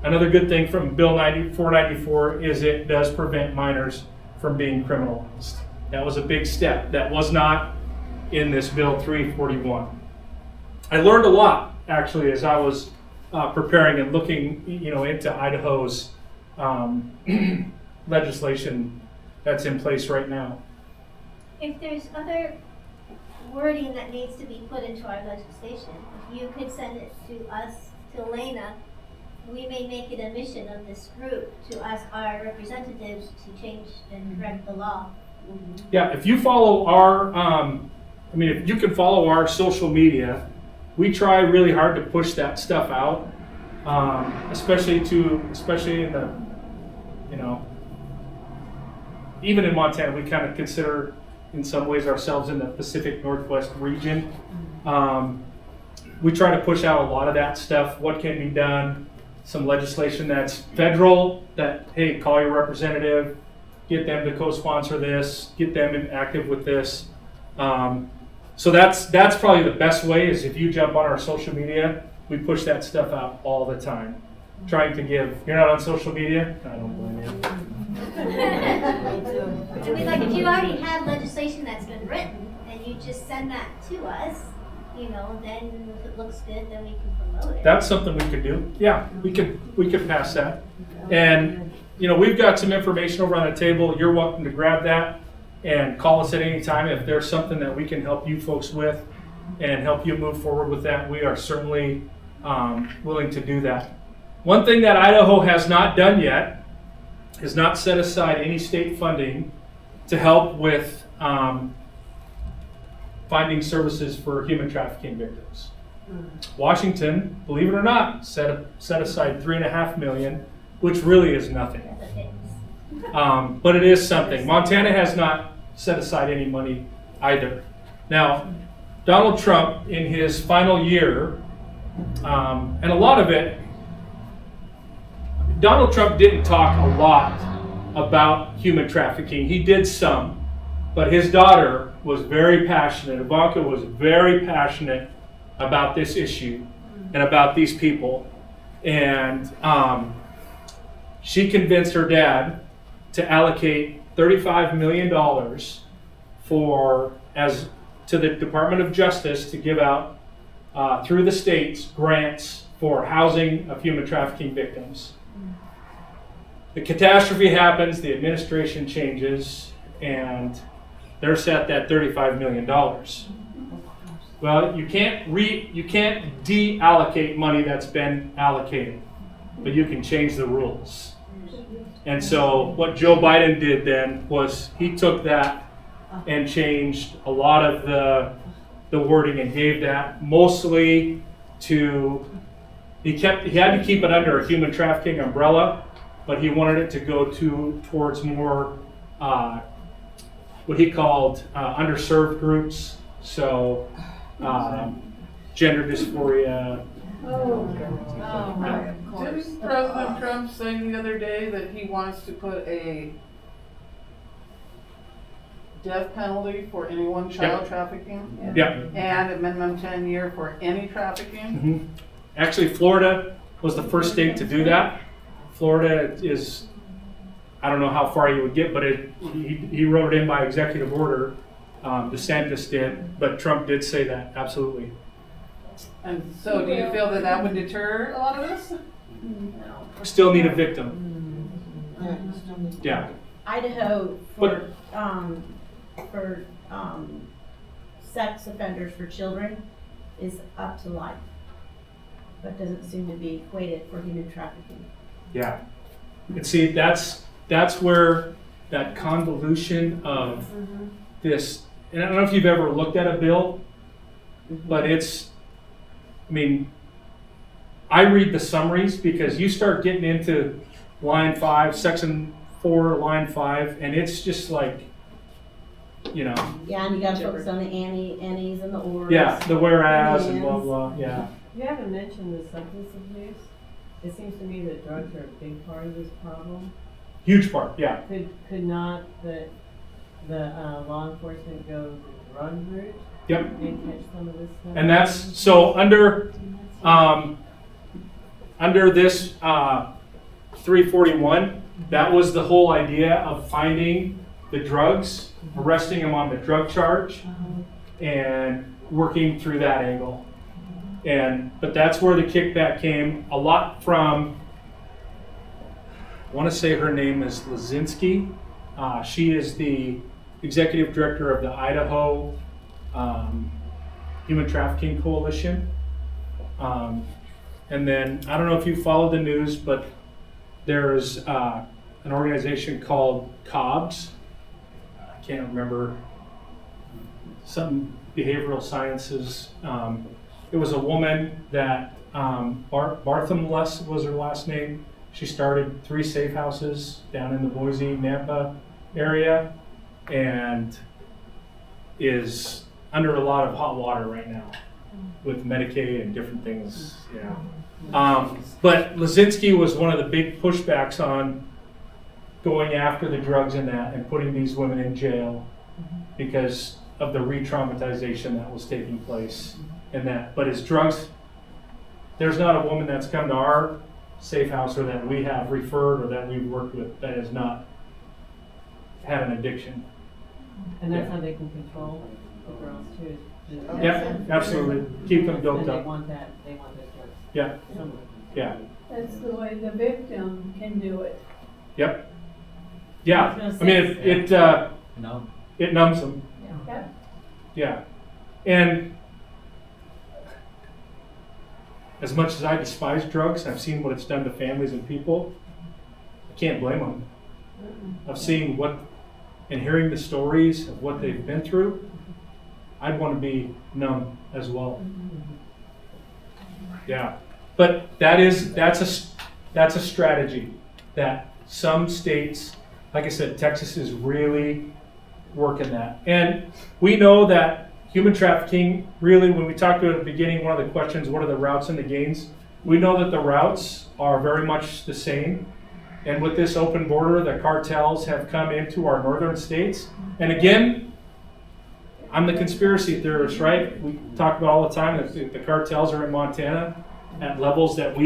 Another good thing from Bill 494 is it does prevent minors from being criminalized. That was a big step. That was not in this Bill 341. I learned a lot, actually, as I was preparing and looking into Idaho's legislation that's in place right now. If there's other wording that needs to be put into our legislation, if you could send it to us, to Elena, we may make it a mission of this group to ask our representatives to change and correct the law. Yeah, if you follow if you can follow our social media, we try really hard to push that stuff out, especially in the, even in Montana, we kind of consider in some ways ourselves in the Pacific Northwest region. We try to push out a lot of that stuff, what can be done, some legislation that's federal, that, hey, call your representative, get them to co-sponsor this, get them active with this. So that's probably the best way, is if you jump on our social media, we push that stuff out all the time. Trying to give, you're not on social media? I don't blame you. I mean, like, if you already have legislation that's been written and you just send that to us, then if it looks good, then we can promote it. That's something we could do. Yeah, we could pass that. And we've got some information over on the table. You're welcome to grab that and call us at any time if there's something that we can help you folks with and help you move forward with that. We are certainly willing to do that. One thing that Idaho has not done yet is not set aside any state funding to help with finding services for human trafficking victims. Washington, believe it or not, set aside $3.5 million, which really is nothing. But it is something. Montana has not set aside any money either. Now, Donald Trump, in his final year, and a lot of it, Donald Trump didn't talk a lot about human trafficking. He did some, but his daughter was very passionate. Ivanka was very passionate about this issue and about these people. And she convinced her dad to allocate $35 million to the Department of Justice to give out through the states grants for housing of human trafficking victims. The catastrophe happens, the administration changes, and they're set that $35 million. Well, you can't deallocate money that's been allocated, but you can change the rules. And so what Joe Biden did then was he took that and changed a lot of the wording and gave that mostly to, he had to keep it under a human trafficking umbrella, but he wanted it to go towards more what he called underserved groups. So gender dysphoria. Didn't President Trump say the other day that he wants to put a death penalty for anyone child trafficking? Yeah. And a minimum 10-year for any trafficking? Actually, Florida was the first state to do that. Florida is, I don't know how far you would get, but he wrote it in by executive order. DeSantis did, but Trump did say that, absolutely. And so do you feel that that would deter a lot of this? Still need a victim. Yeah. Idaho for sex offenders for children is up to life, but doesn't seem to be equated for human trafficking. Yeah. And see, that's where that convolution of this, and I don't know if you've ever looked at a bill, but I read the summaries because you start getting into line 5, section 4, line 5, and it's just like, Yeah, and you gotta focus on the annies and the ors. Yeah, the whereas and blah, blah, yeah. You haven't mentioned the substance abuse. It seems to me that drugs are a big part of this problem. Huge part, yeah. Could not the law enforcement go the drug route? Yep. And catch some of this stuff? And that's, so under this 341, that was the whole idea of finding the drugs, arresting them on the drug charge, and working through that angle. But that's where the kickback came a lot from, I want to say her name is Lazinski. She is the executive director of the Idaho Human Trafficking Coalition. And then, I don't know if you followed the news, but there's an organization called COBS. I can't remember, some behavioral sciences. It was a woman that, Barthelmess was her last name. She started 3 safe houses down in the Boise, Nampa area, and is under a lot of hot water right now with Medicaid and different things. Yeah. But Lazinski was one of the big pushbacks on going after the drugs in that and putting these women in jail because of the re-traumatization that was taking place in that. But as drugs, there's not a woman that's come to our safe house or that we have referred or that we've worked with that has not had an addiction. And that's how they can control the girls too. Yeah, absolutely. Keep them built And they up. want that drugs. Yeah, Somewhere. yeah, That's the way the victim can do it. yep. Yeah, I was I mean, gonna it numbs them. Yeah. Yeah. And as much as I despise drugs, I've seen what it's done to families and people. I can't blame them. I've seen and hearing the stories of what they've been through, I'd want to be numb as well. Yeah. But that's a strategy that some states, like I said, Texas is really working that. And we know that human trafficking, really, when we talked about at the beginning, one of the questions, what are the routes and the gains? We know that the routes are very much the same. And with this open border, the cartels have come into our northern states. And again, I'm the conspiracy theorist, right? We talk about all the time that the cartels are in Montana at levels that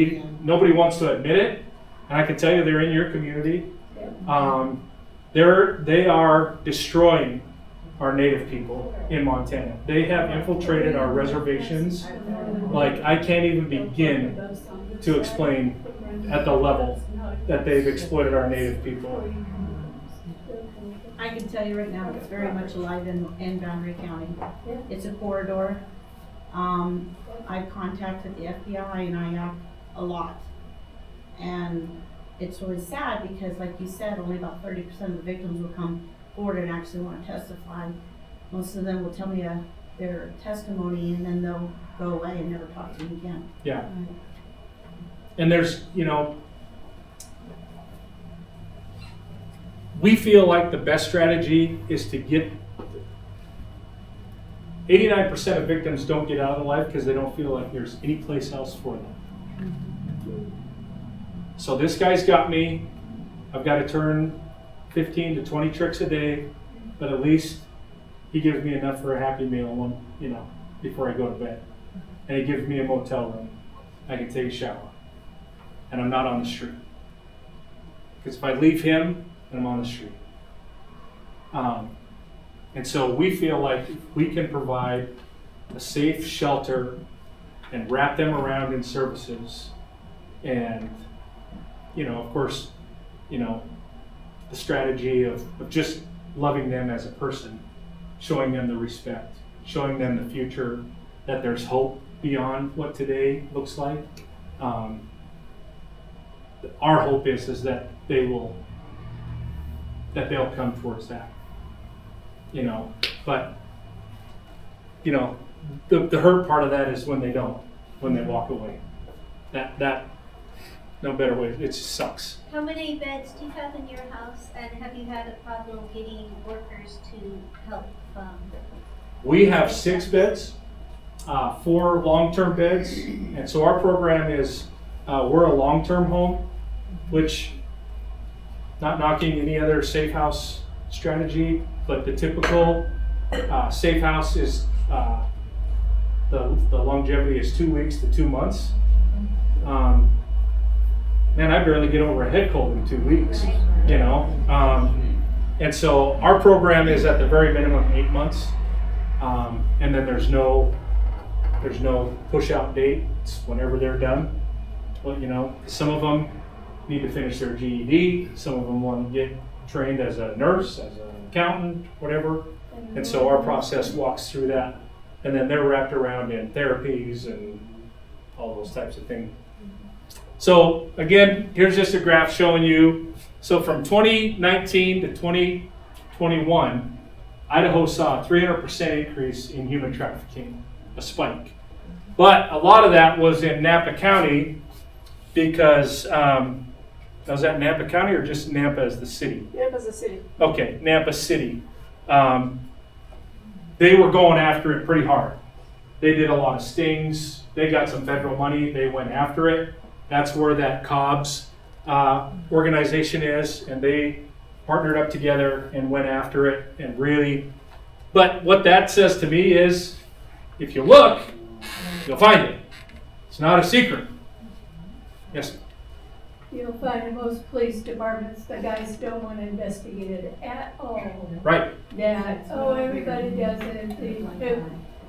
nobody wants to admit it. And I can tell you they're in your community. They are destroying our native people in Montana. They have infiltrated our reservations like I can't even begin to explain at the level that they've exploited our native people. I can tell you right now, it's very much alive in Boundary County. It's a corridor. I've contacted the FBI and IAC a lot. And it's really sad because, like you said, only about 30% of the victims will come forward and actually want to testify. Most of them will tell me their testimony and then they'll go away and never talk to me again. Yeah. And there's, we feel like the best strategy is to get 89% of victims don't get out of life because they don't feel like there's any place else for them. So this guy's got me. I've got to turn 15 to 20 tricks a day, but at least he gives me enough for a Happy Meal before I go to bed. And he gives me a motel room. I can take a shower. And I'm not on the street. Because if I leave him, then I'm on the street. And so we feel like if we can provide a safe shelter and wrap them around in services and, of course, the strategy of just loving them as a person, showing them the respect, showing them the future, that there's hope beyond what today looks like. Our hope is that they'll come towards that. But the hurt part of that is when they don't, when they walk away. That no better way. It just sucks. How many beds do you have in your house, and have you had a problem getting workers to help? We have 6 beds, 4 long-term beds, and so our program is we're a long-term home, which, not knocking any other safe house strategy, but the typical safe house is the longevity is 2 weeks to 2 months. Man, I barely get over a head cold in 2 weeks, and so our program is at the very minimum 8 months, and then there's no push out date. It's whenever they're done. Well, some of them need to finish their GED. Some of them want to get trained as a nurse, as an accountant, whatever. And so our process walks through that. And then they're wrapped around in therapies and all those types of things. So again, here's just a graph showing you. So from 2019 to 2021, Idaho saw a 300% increase in human trafficking, a spike. But a lot of that was in Napa County because, was that Napa County or just Napa as the city? Napa's a city. Okay, Napa City. They were going after it pretty hard. They did a lot of stings. They got some federal money. They went after it. That's where that Cobb's organization is, and they partnered up together and went after it and really. But what that says to me is, if you look, you'll find it. It's not a secret. Yes. You'll find in most police departments, the guys don't want to investigate it at all. Right. That, everybody does it.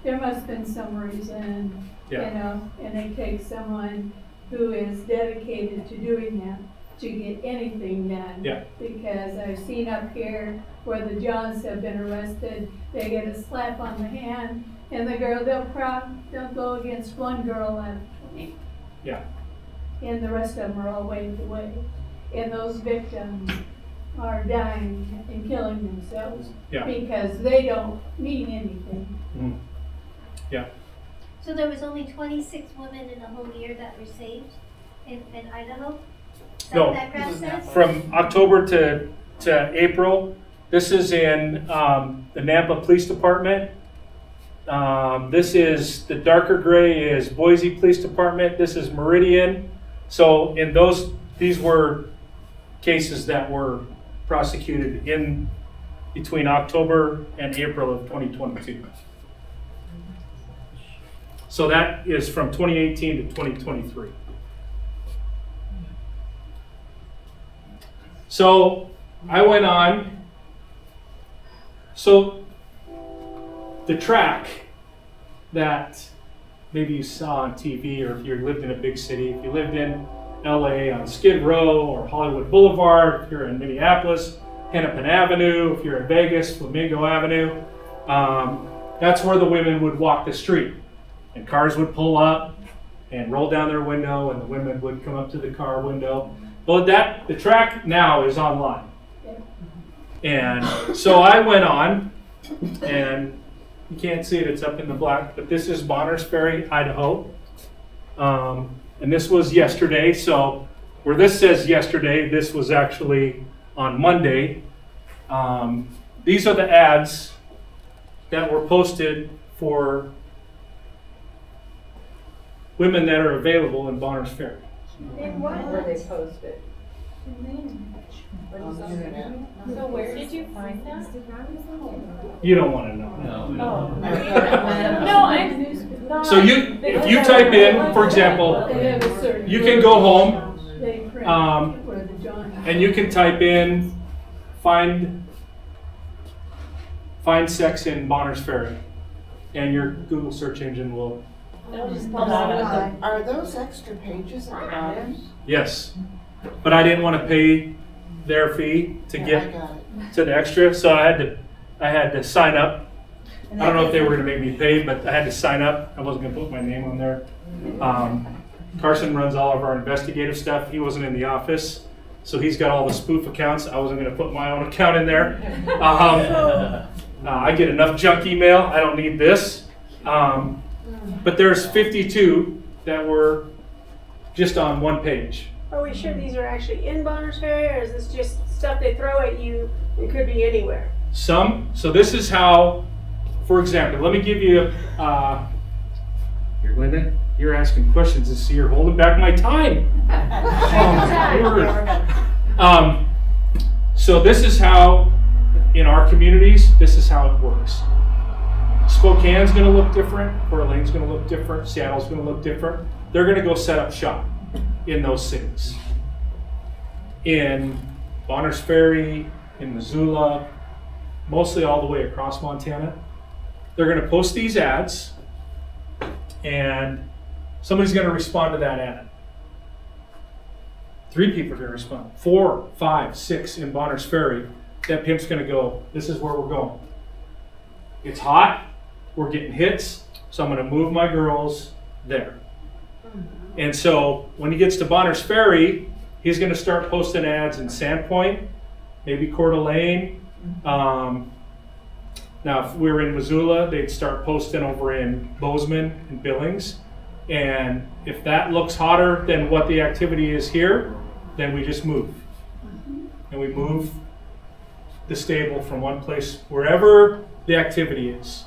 There must have been some reason, Yeah. and they take someone who is dedicated to doing that to get anything done. Yeah. Because I've seen up here where the Johns have been arrested, they get a slap on the hand, and the girl, they'll go against one girl at 20. Yeah. And the rest of them are all waved away. And those victims are dying and killing themselves because they don't mean anything. Mm-hmm. Yeah. So there was only 26 women in the whole year that were saved in Idaho? Is that No. what that graph says? From October to April, this is in the Napa Police Department. This is, the darker gray is Boise Police Department. This is Meridian. So in these were cases that were prosecuted in between October and April of 2022. So that is from 2018 to 2023. So I went on. So the track that maybe you saw on TV, or if you lived in a big city, if you lived in LA on Skid Row or Hollywood Boulevard, if you're in Minneapolis, Hennepin Avenue, if you're in Vegas, Flamingo Avenue, that's where the women would walk the street. And cars would pull up and roll down their window, and the women would come up to the car window. Well, the track now is online. And so I went on, and you can't see it, it's up in the black, but this is Bonners Ferry, Idaho. And this was yesterday, so where this says yesterday, this was actually on Monday. These are the ads that were posted for women that are available in Bonners Ferry. And what Where they post it. On the internet. So where did you find that? You don't want to know. Oh. So if you type in, for example, you can go home, and you can type in find sex in Bonners Ferry, and your Google search engine will. Are those extra pages at the bottom? Yes, but I didn't want to pay their fee to Yeah, I get got it. to the extra, so I had to sign up. I don't know if they were going to make me pay, but I had to sign up. I wasn't going to put my name on there. Carson runs all of our investigative stuff. He wasn't in the office, so he's got all the spoof accounts. I wasn't going to put my own account in there. I get enough junk email. I don't need this. But there's 52 that were just on one page. Are we sure these are actually in Bonners Ferry, or is this just stuff they throw at you? It could be anywhere. So this is how, for example, let me give you, here, Glenda, you're asking questions, and see you're holding back my time. So this is how, in our communities, this is how it works. Spokane's gonna look different, Coeur d'Alene's gonna look different, Seattle's gonna look different. They're gonna go set up shop in those cities. In Bonners Ferry, in Missoula, mostly all the way across Montana, they're gonna post these ads, and somebody's gonna respond to that ad. 3 people are gonna respond. 4, 5, 6 in Bonners Ferry. That pimp's gonna go, this is where we're going. It's hot, we're getting hits, so I'm gonna move my girls there. And so when he gets to Bonners Ferry, he's gonna start posting ads in Sandpoint, maybe Coeur d'Alene. Now if we were in Missoula, they'd start posting over in Bozeman and Billings. And if that looks hotter than what the activity is here, then we just move. And we move the stable from one place, wherever the activity is.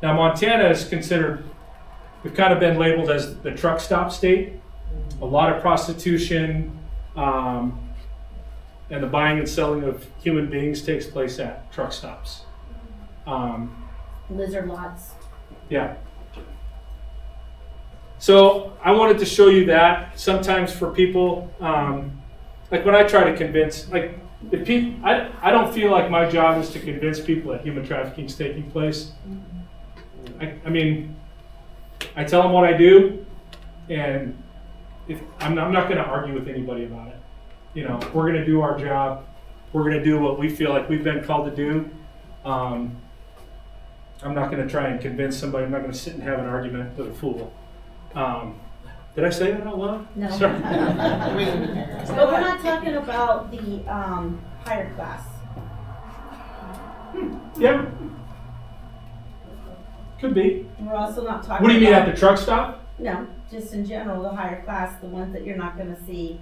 Now Montana is considered, we've kind of been labeled as the truck stop state. A lot of prostitution and the buying and selling of human beings takes place at truck stops. Lizard lots. Yeah. So I wanted to show you that sometimes for people, like when I try to convince, like if people, I don't feel like my job is to convince people that human trafficking is taking place. I mean, I tell them what I do, and if I'm not going to argue with anybody about it. You know, we're going to do our job. We're going to do what we feel like we've been called to do. I'm not going to try and convince somebody. I'm not going to sit and have an argument with a fool. Did I say that out loud? No. Sorry. But we're not talking about the higher class. Yeah. Could be. We're also not talking What do you mean about, at the truck stop? No, just in general, the higher class, the ones that you're not gonna see,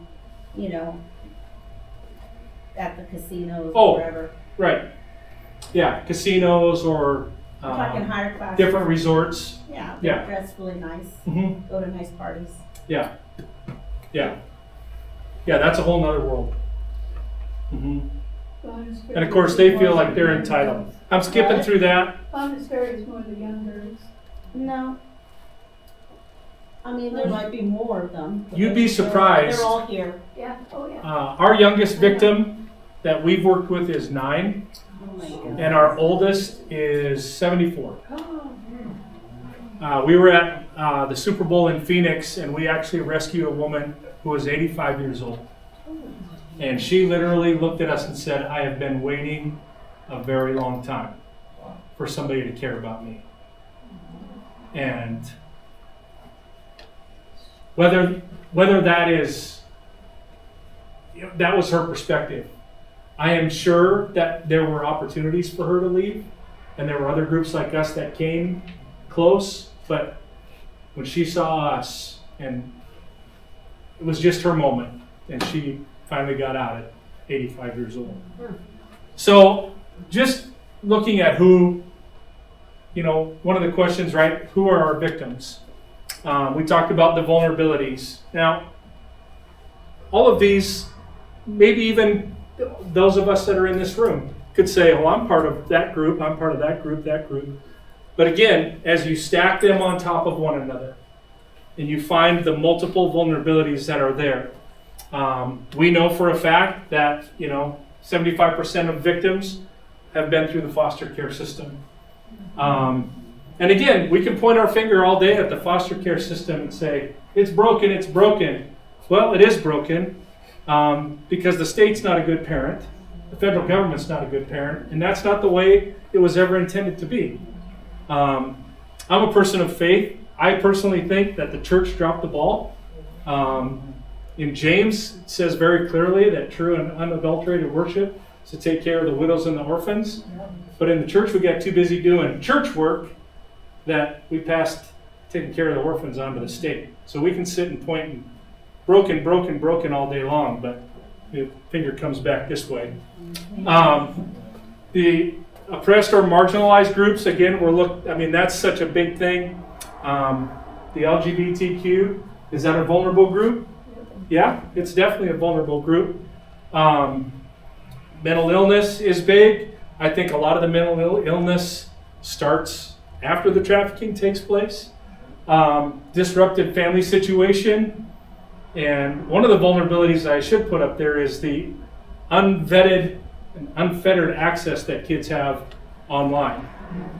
you know, at the casinos Oh. or wherever. Right. Yeah, casinos or We're talking higher class. different resorts. Yeah, Yeah. they're dressed really nice, Hmm. go to nice parties. Yeah. Yeah. Yeah, that's a whole nother world. Hmm. And of course, they feel like they're entitled. I'm skipping through that. Bonners Ferry is more the young girls. No. I mean, there might be more of them. but You'd be surprised. They're all here. Yeah, oh yeah. Our youngest victim that we've worked with is 9, and our oldest is 74. We were at the Super Bowl in Phoenix, and we actually rescued a woman who was 85 years old. And she literally looked at us and said, I have been waiting a very long time for somebody to care about me. And whether that is, that was her perspective. I am sure that there were opportunities for her to leave, and there were other groups like us that came close, but when she saw us, and it was just her moment, and she finally got out at 85 years old. So just looking at who, one of the questions, right, who are our victims? We talked about the vulnerabilities. Now, all of these, maybe even those of us that are in this room could say, well, I'm part of that group, I'm part of that group. But again, as you stack them on top of one another, and you find the multiple vulnerabilities that are there, we know for a fact that 75% of victims have been through the foster care system. And again, we can point our finger all day at the foster care system and say, it's broken, it's broken. Well, it is broken because the state's not a good parent, the federal government's not a good parent, and that's not the way it was ever intended to be. I'm a person of faith. I personally think that the church dropped the ball. In James, it says very clearly that true and unadulterated worship is to take care of the widows and the orphans. But in the church, we got too busy doing church work that we passed taking care of the orphans onto the state. So we can sit and point and broken all day long, but the finger comes back this way. The oppressed or marginalized groups, again, that's such a big thing. The LGBTQ, is that a vulnerable group? Yeah, it's definitely a vulnerable group. Mental illness is big. I think a lot of the mental illness starts after the trafficking takes place. Disrupted family situation. And one of the vulnerabilities I should put up there is the unvetted and unfettered access that kids have online.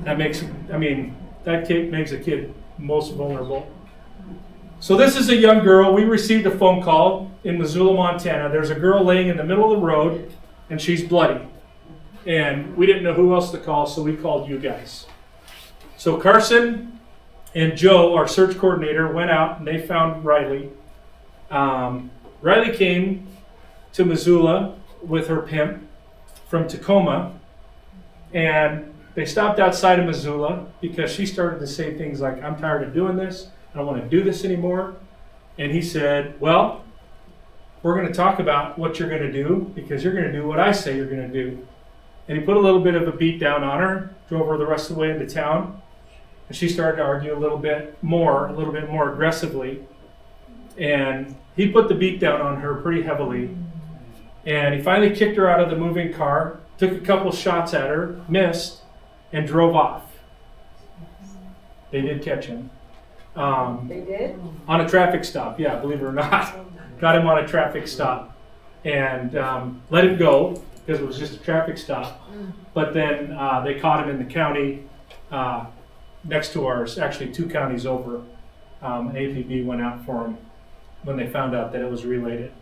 That makes a kid most vulnerable. So this is a young girl. We received a phone call in Missoula, Montana. There's a girl laying in the middle of the road, and she's bloody. And we didn't know who else to call, so we called you guys. So Carson and Joe, our search coordinator, went out and they found Riley. Riley came to Missoula with her pimp from Tacoma, and they stopped outside of Missoula because she started to say things like, I'm tired of doing this. I don't want to do this anymore. And he said, well, we're going to talk about what you're going to do because you're going to do what I say you're going to do. And he put a little bit of a beat down on her, drove her the rest of the way into town. And she started to argue a little bit more aggressively. And he put the beat down on her pretty heavily. And he finally kicked her out of the moving car, took a couple shots at her, missed, and drove off. They did catch him. They did? On a traffic stop, yeah, believe it or not. Got him on a traffic stop and let him go because it was just a traffic stop. But then they caught him in the county next to ours, actually 2 counties over. An APB went out for him when they found out that it was related.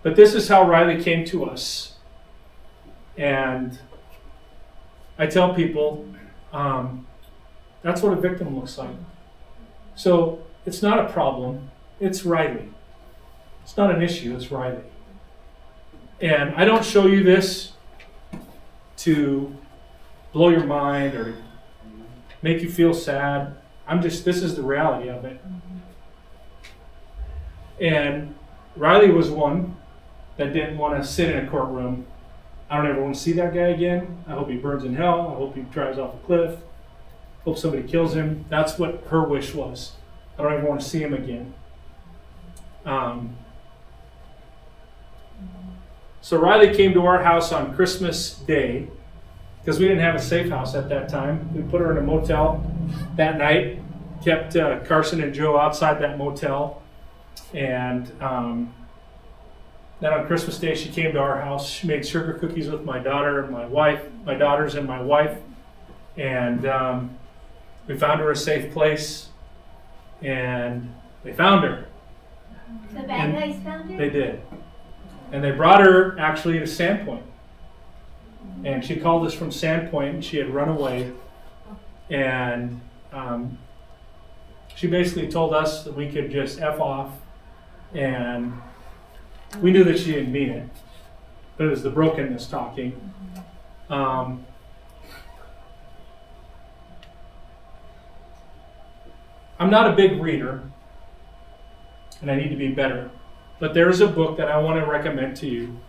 But this is how Riley came to us. And I tell people, that's what a victim looks like. So it's not a problem, it's Riley. It's not an issue, it's Riley. And I don't show you this to blow your mind or make you feel sad. This is the reality of it. And Riley was one that didn't want to sit in a courtroom. I don't ever want to see that guy again. I hope he burns in hell. I hope he drives off a cliff. Hope somebody kills him. That's what her wish was. I don't ever want to see him again. So Riley came to our house on Christmas Day because we didn't have a safe house at that time. We put her in a motel that night, kept Carson and Joe outside that motel, and Then on Christmas Day, she came to our house. She made sugar cookies with my daughter and my wife, my daughters and my wife. And we found her a safe place. And they found her. The bad guys found her? They did. And they brought her actually to Sandpoint. And she called us from Sandpoint, and she had run away. And she basically told us that we could just F off. And we knew that she didn't mean it. But it was the brokenness talking. I'm not a big reader, and I need to be better. But there is a book that I want to recommend to you.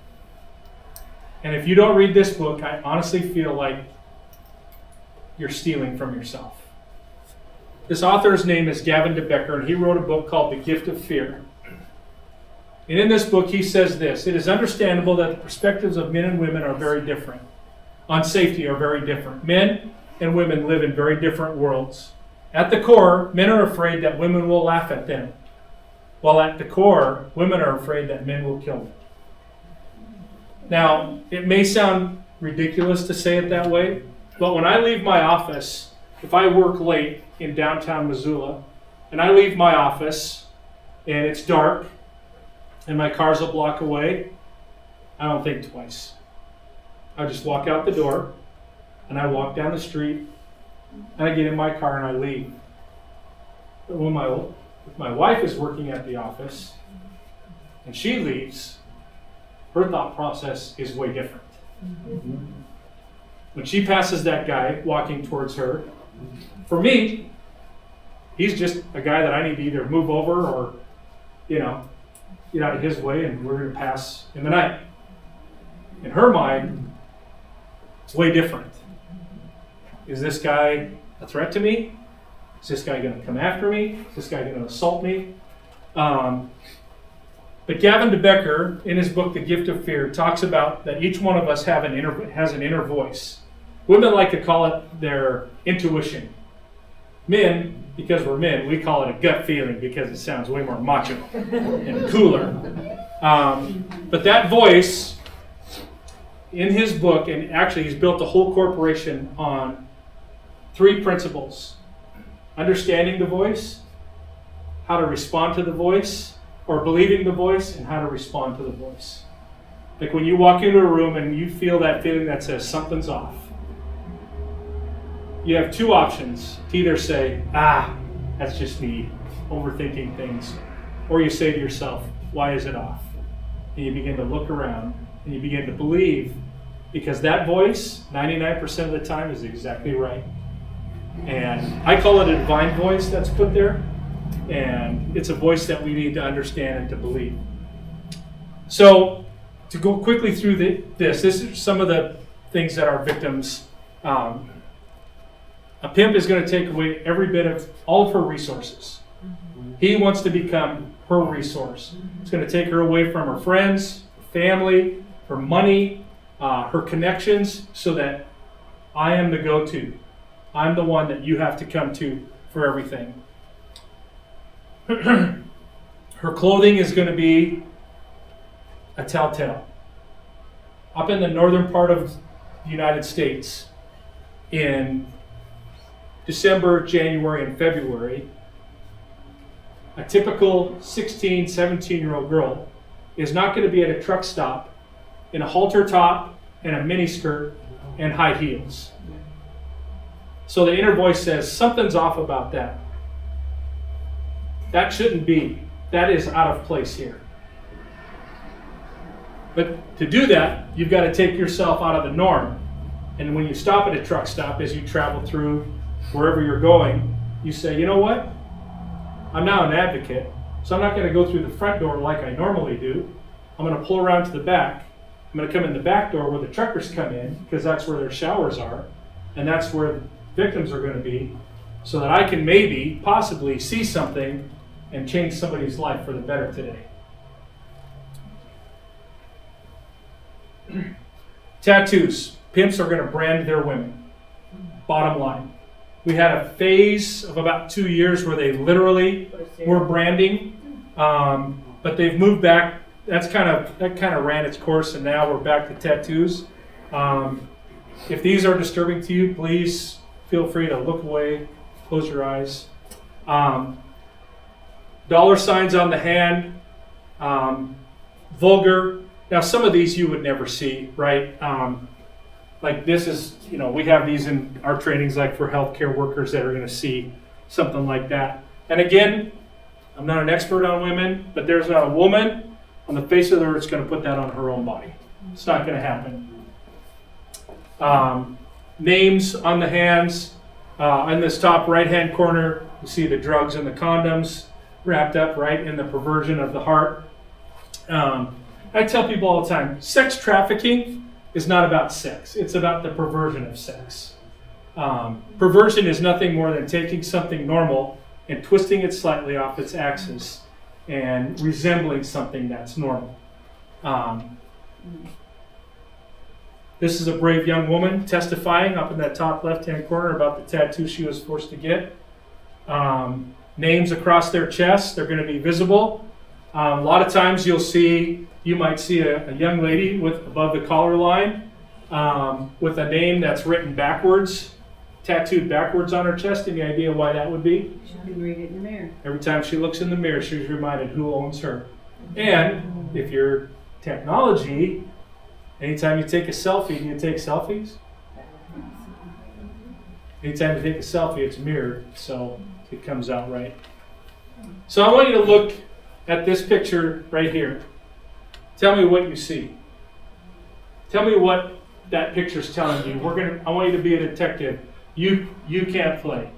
And if you don't read this book, I honestly feel like you're stealing from yourself. This author's name is Gavin de Becker, and he wrote a book called The Gift of Fear. And in this book, he says this: it is understandable that the perspectives of men and women are very different. On safety are very different. Men and women live in very different worlds. At the core, men are afraid that women will laugh at them, while at the core, women are afraid that men will kill them. Now, it may sound ridiculous to say it that way, but when I leave my office, if I work late in downtown Missoula, and I leave my office, and it's dark, and my car's a block away, I don't think twice. I just walk out the door, and I walk down the street, and I get in my car and I leave. But when my wife is working at the office, and she leaves, her thought process is way different. When she passes that guy walking towards her, for me, he's just a guy that I need to either move over or, get out of his way, and we're going to pass in the night. In her mind, it's way different. Is this guy a threat to me? Is this guy going to come after me? Is this guy going to assault me? But Gavin de Becker, in his book, The Gift of Fear, talks about that each one of us has an inner voice. Women like to call it their intuition. Men, because we're men, we call it a gut feeling because it sounds way more macho and cooler. But that voice, in his book, and actually he's built a whole corporation on 3 principles: understanding the voice, how to respond to the voice, or believing the voice, and how to respond to the voice. Like when you walk into a room and you feel that feeling that says something's off, you have 2 options to either say, that's just me overthinking things, or you say to yourself, why is it off? And you begin to look around and you begin to believe, because that voice, 99% of the time, is exactly right. And I call it a divine voice that's put there, and it's a voice that we need to understand and to believe. So, to go quickly through this is some of the things that our victims, a pimp is going to take away every bit of all of her resources. He wants to become her resource. It's going to take her away from her friends, her family, her money, her connections, so that I am the go-to. I'm the one that you have to come to for everything. Her clothing is going to be a telltale. Up in the northern part of the United States, in December, January, and February, a typical 16, 17-year-old girl is not going to be at a truck stop in a halter top and a miniskirt and high heels. So the inner voice says, something's off about that. That shouldn't be. That is out of place here. But to do that, you've got to take yourself out of the norm. And when you stop at a truck stop, as you travel through wherever you're going, you say, you know what? I'm now an advocate, so I'm not going to go through the front door like I normally do. I'm going to pull around to the back. I'm going to come in the back door where the truckers come in, because that's where their showers are, and that's where the victims are going to be, so that I can maybe, possibly see something and change somebody's life for the better today. Tattoos. Pimps are going to brand their women. Bottom line. We had a phase of about 2 years where they literally were branding, but they've moved back that kind of ran its course, and now we're back to tattoos. If these are disturbing to you, please feel free to look away, close your eyes. Dollar signs on the hand, vulgar. Now, some of these you would never see, right? Like this is, we have these in our trainings, like for healthcare workers that are going to see something like that. And again, I'm not an expert on women, but there's not a woman on the face of the earth that's going to put that on her own body. It's not going to happen. Names on the hands. In this top right-hand corner, you see the drugs and the condoms wrapped up right in the perversion of the heart. I tell people all the time, sex trafficking is not about sex. It's about the perversion of sex. Perversion is nothing more than taking something normal and twisting it slightly off its axis and resembling something that's normal. This is a brave young woman testifying up in that top left-hand corner about the tattoo she was forced to get. Names across their chest, they're going to be visible. A lot of times you might see a young lady with above the collar line with a name that's written backwards, tattooed backwards on her chest. Any idea why that would be? She can read it in the mirror. Every time she looks in the mirror, she's reminded who owns her. And if you're technology, anytime you take a selfie, do you take selfies? Anytime you take a selfie, it's mirrored, so it comes out right. So I want you to look at this picture right here. Tell me what you see. Tell me what that picture's telling you. I want you to be a detective. You can't play.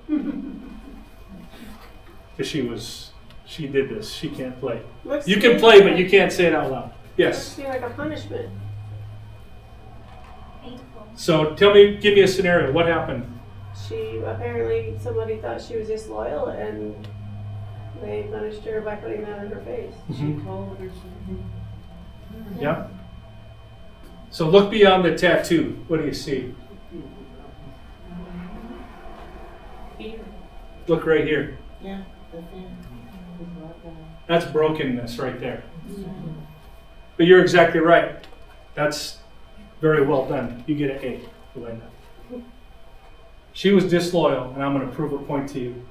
Because she did this. She can't play. You can play, but you can't say it out loud. Yes. Looks like a punishment. So give me a scenario. What happened? Apparently somebody thought she was disloyal, and they punished her by putting that on her face. She told her something. Yeah. So look beyond the tattoo. What do you see? Look right here. Yeah, the fear. That's brokenness right there. But you're exactly right. That's very well done. You get an A, Belinda. She was disloyal, and I'm going to prove a point to you.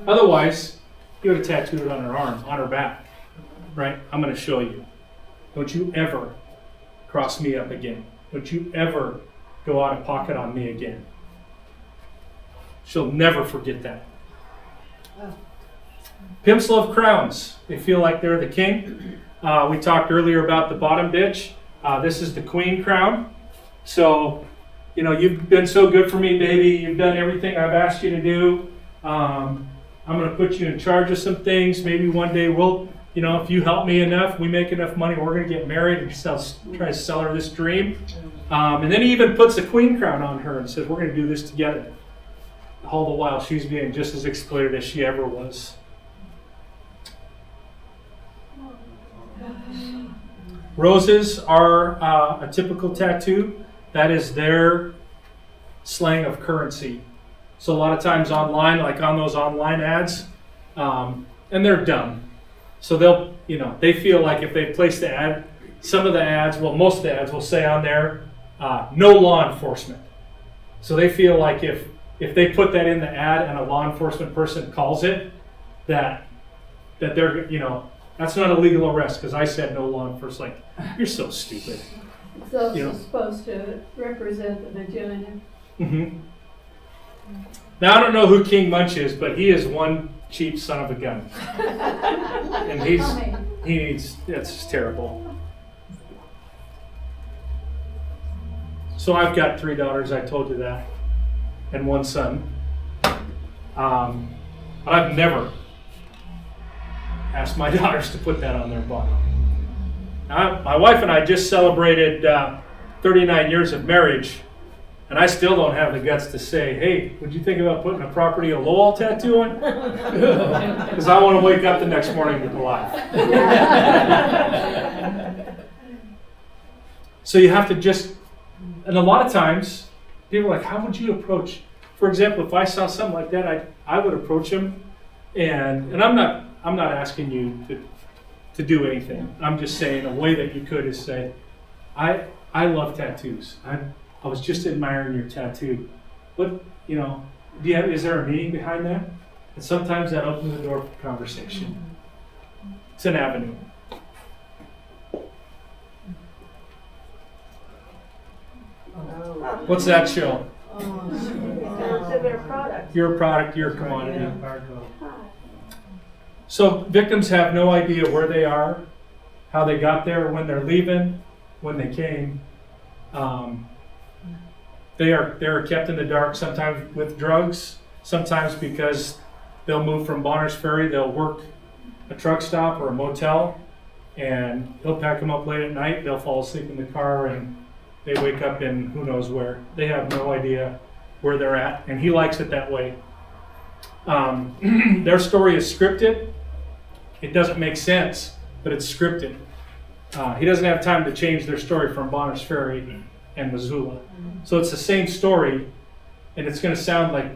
Otherwise, you would have tattooed it on her arm, on her back. Right? I'm going to show you. Don't you ever cross me up again. Don't you ever go out of pocket on me again. She'll never forget that. Pimps love crowns. They feel like they're the king. We talked earlier about the bottom bitch. This is the queen crown. So, you've been so good for me, baby. You've done everything I've asked you to do. I'm going to put you in charge of some things. Maybe one day if you help me enough, we make enough money, we're going to get married and try to sell her this dream. And then he even puts a queen crown on her and says, we're going to do this together. All the while, she's being just as exploited as she ever was. Roses are a typical tattoo. That is their slang of currency. So a lot of times online, like on those online ads, and they're dumb. So they feel like if they place the ad, most of the ads will say on there, no law enforcement. So they feel like if they put that in the ad and a law enforcement person calls it, that they're, that's not a legal arrest because I said no law enforcement. Like, you're so stupid. It's also supposed to represent the vagina. Mm-hmm. Now, I don't know who King Munch is, but he is one cheap son of a gun. And that's just terrible. So I've got 3 daughters, I told you that, and 1 son. But I've never asked my daughters to put that on their body. Now, my wife and I just celebrated 39 years of marriage, and I still don't have the guts to say, hey, would you think about putting a property of Lowell tattoo on? Because I want to wake up the next morning with a life. So you have to and a lot of times, people are like, how would you approach? For example, if I saw something like that, I would approach him, and I'm not asking you to do anything. I'm just saying a way that you could is say, I love tattoos. I was just admiring your tattoo. What, you know, is there a meaning behind that? And sometimes that opens the door for conversation. It's an avenue. What's that show? To their product. You're a product, you're a commodity. So victims have no idea where they are, how they got there, when they're leaving, when they came. They are kept in the dark, sometimes with drugs, sometimes because they'll move from Bonner's Ferry, they'll work a truck stop or a motel, and he'll pack them up late at night, they'll fall asleep in the car, and they wake up in who knows where. They have no idea where they're at, and he likes it that way. Their story is scripted. It doesn't make sense, but it's scripted. He doesn't have time to change their story from Bonner's Ferry and Missoula. So it's the same story, and it's going to sound like,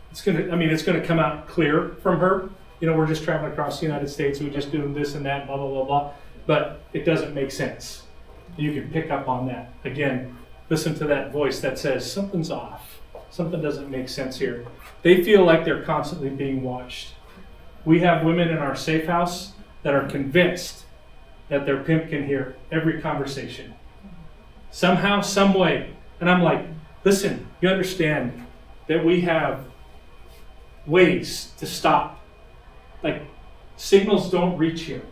it's going to come out clear from her. You know, we're just traveling across the United States, we're just doing this and that, blah, blah, blah, blah. But it doesn't make sense. You can pick up on that. Again, listen to that voice that says, something's off. Something doesn't make sense here. They feel like they're constantly being watched. We have women in our safe house that are convinced that their pimp can hear every conversation. Somehow, some way. And I'm like, listen, you understand that we have ways to stop. Like, signals don't reach here.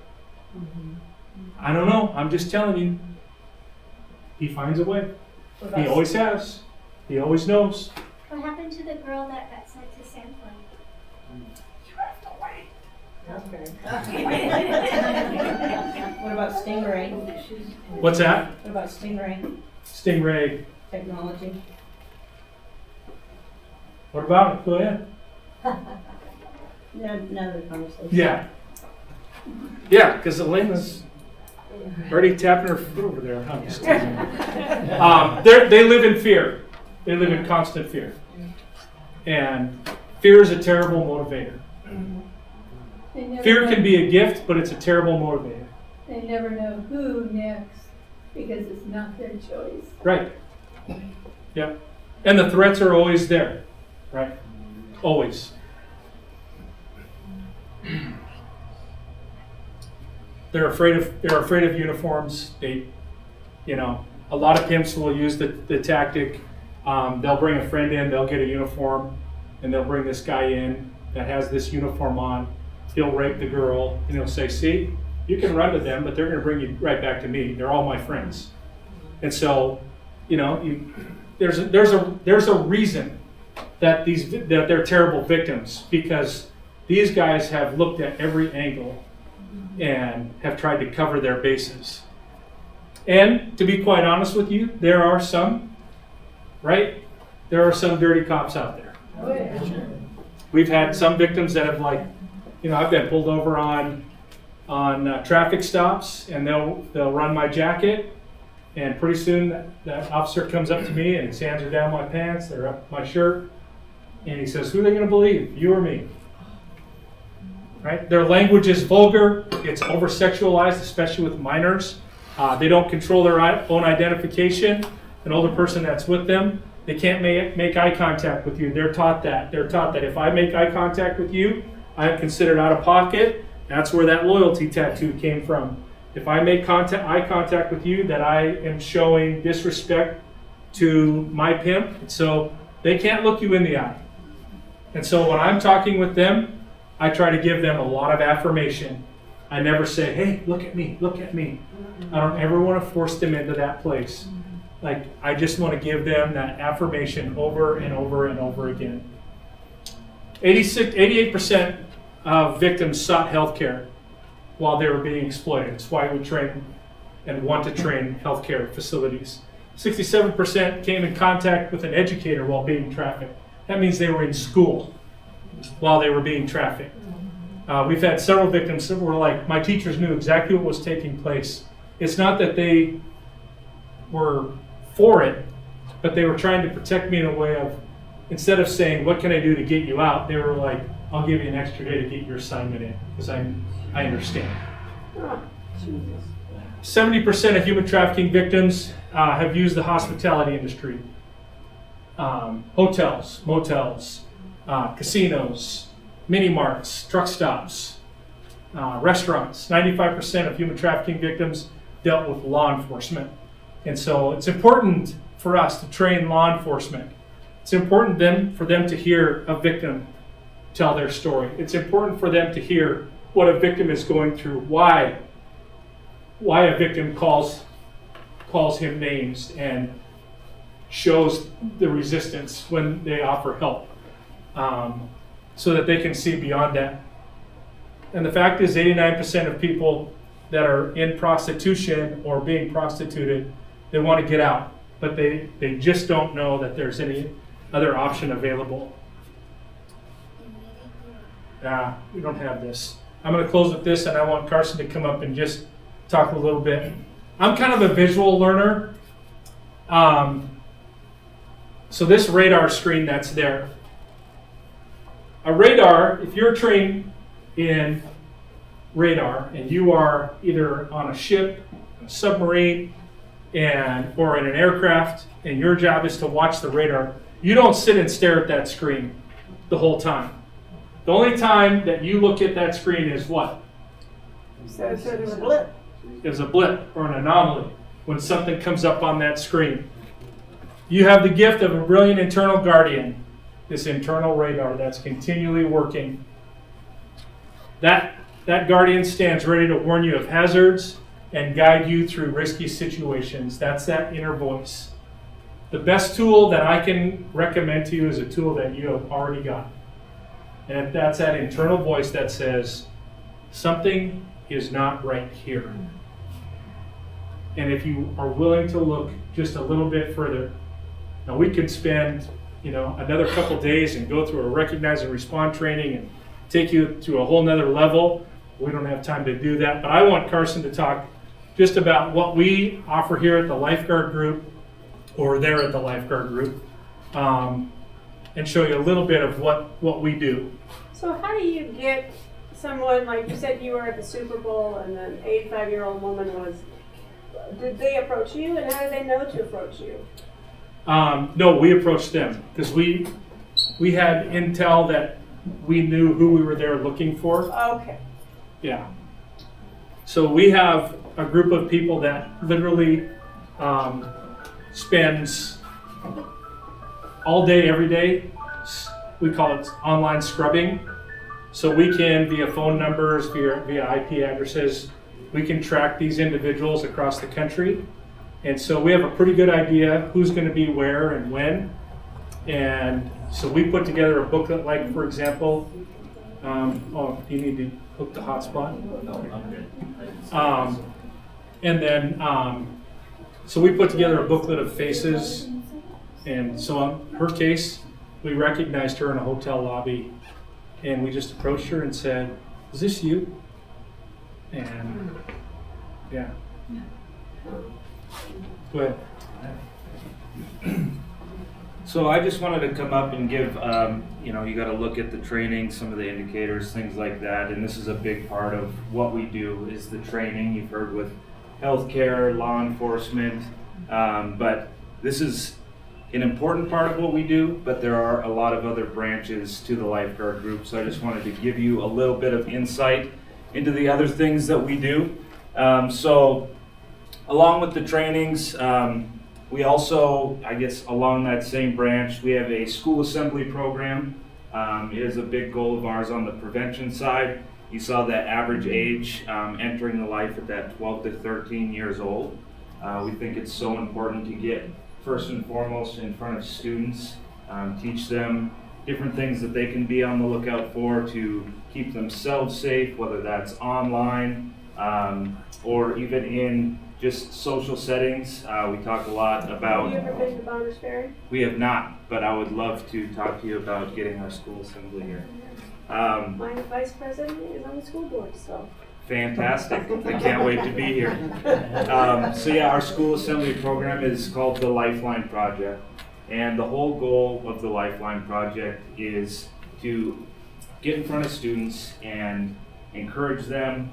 I don't know. I'm just telling you. He finds a way. He always has. He always knows. What happened to the girl that got sent to Sandpoint? You have to wait. What about Stingray? What's that? What about Stingray Stingray. technology? What about it? Go ahead. No, another conversation. Yeah. Yeah, because Elena's already tapping her foot over there. I'm just teasing. They live in fear. They live in constant fear. And fear is a terrible motivator. Fear can be a gift, but it's a terrible motivator. They never know who next because it's not their choice. Right. Yep. And the threats are always there. Right. Always. They're afraid of uniforms. They, you know, a lot of pimps will use the tactic. They'll bring a friend in, they'll get a uniform, and they'll bring this guy in that has this uniform on. He'll rape the girl, and he'll say, see, you can run to them, but they're going to bring you right back to me. They're all my friends. And so, you know, there's a reason that they're terrible victims, because these guys have looked at every angle and have tried to cover their bases. And to be quite honest with you, there are some, right? There are some dirty cops out there. Oh, yeah. We've had some victims that have, like, you know, I've been pulled over on traffic stops, and they'll run my jacket, and pretty soon that officer comes up to me and his hands are down my pants, they're up my shirt, and he says, who are they going to believe, you or me? Right? Their language is vulgar, it's over-sexualized, especially with minors. They don't control their own identification. An older person that's with them, they can't make eye contact with you. They're taught that. They're taught that if I make eye contact with you, I am considered out of pocket. That's where that loyalty tattoo came from. If I make eye contact with you, that I am showing disrespect to my pimp. And so they can't look you in the eye. And so when I'm talking with them, I try to give them a lot of affirmation. I never say, hey, look at me, look at me. I don't ever want to force them into that place. Like, I just want to give them that affirmation over and over and over again. 88% of victims sought health care while they were being exploited. That's why we train and want to train healthcare facilities. 67% came in contact with an educator while being trafficked. That means they were in school while they were being trafficked. We've had several victims that were like, my teachers knew exactly what was taking place. It's not that they were for it, but they were trying to protect me in a way of, instead of saying, what can I do to get you out? They were like, I'll give you an extra day to get your assignment in, because I understand. Oh, Jesus. 70% of human trafficking victims have used the hospitality industry. Hotels, motels, casinos, mini marts, truck stops, restaurants. 95% of human trafficking victims dealt with law enforcement. And so it's important for us to train law enforcement. It's important for them to hear a victim tell their story. It's important for them to hear what a victim is going through, why a victim calls him names and shows the resistance when they offer help, so that they can see beyond that. And the fact is 89% of people that are in prostitution or being prostituted, they want to get out, but they just don't know that there's any other option available. We don't have this. I'm going to close with this, and I want Carson to come up and just talk a little bit. I'm kind of a visual learner. So this radar screen that's there. A radar, if you're trained in radar and you are either on a ship, a submarine, or in an aircraft, and your job is to watch the radar, you don't sit and stare at that screen the whole time. The only time that you look at that screen is what? So there's a blip. There's a blip or an anomaly when something comes up on that screen. You have the gift of a brilliant internal guardian, this internal radar that's continually working. That guardian stands ready to warn you of hazards and guide you through risky situations. That's that inner voice. The best tool that I can recommend to you is a tool that you have already got. And that's that internal voice that says, something is not right here. And if you are willing to look just a little bit further, now we could spend, another couple days and go through a recognize and respond training and take you to a whole nother level. We don't have time to do that, but I want Carson to talk just about what we offer here at the Lifeguard Group, or there at the Lifeguard Group, and show you a little bit of what we do. So how do you get someone, like you said you were at the Super Bowl and an 85-year-old woman did they approach you, and how did they know to approach you? No, we approached them because we had intel that we knew who we were there looking for. Okay. Yeah. So we have a group of people that literally spends all day, every day. We call it online scrubbing. So we can, via phone numbers, via IP addresses, we can track these individuals across the country. And so we have a pretty good idea who's going to be where and when. And so we put together a booklet, like, for example, you need to hook the hotspot? No, I'm good. And then, so we put together a booklet of faces. And so on her case, we recognized her in a hotel lobby. And we just approached her and said, "Is this you?" And yeah. Go ahead. So I just wanted to come up and give, you got to look at the training, some of the indicators, things like that. And this is a big part of what we do is the training. You've heard with healthcare, law enforcement, but this is an important part of what we do, but there are a lot of other branches to the Lifeguard Group. So I just wanted to give you a little bit of insight into the other things that we do. So along with the trainings, we also, I guess along that same branch, we have a school assembly program. It is a big goal of ours on the prevention side. You saw that average age entering the life at that 12 to 13 years old. We think it's so important to get first and foremost in front of students, teach them different things that they can be on the lookout for to keep themselves safe, whether that's online or even in just social settings. We talk a lot about... Have you ever been to Bonners Ferry? We have not, but I would love to talk to you about getting our school assembly here. My vice president is on the school board, so... Fantastic. I can't wait to be here. So yeah, our school assembly program is called the Lifeline Project. And the whole goal of the Lifeline Project is to get in front of students and encourage them,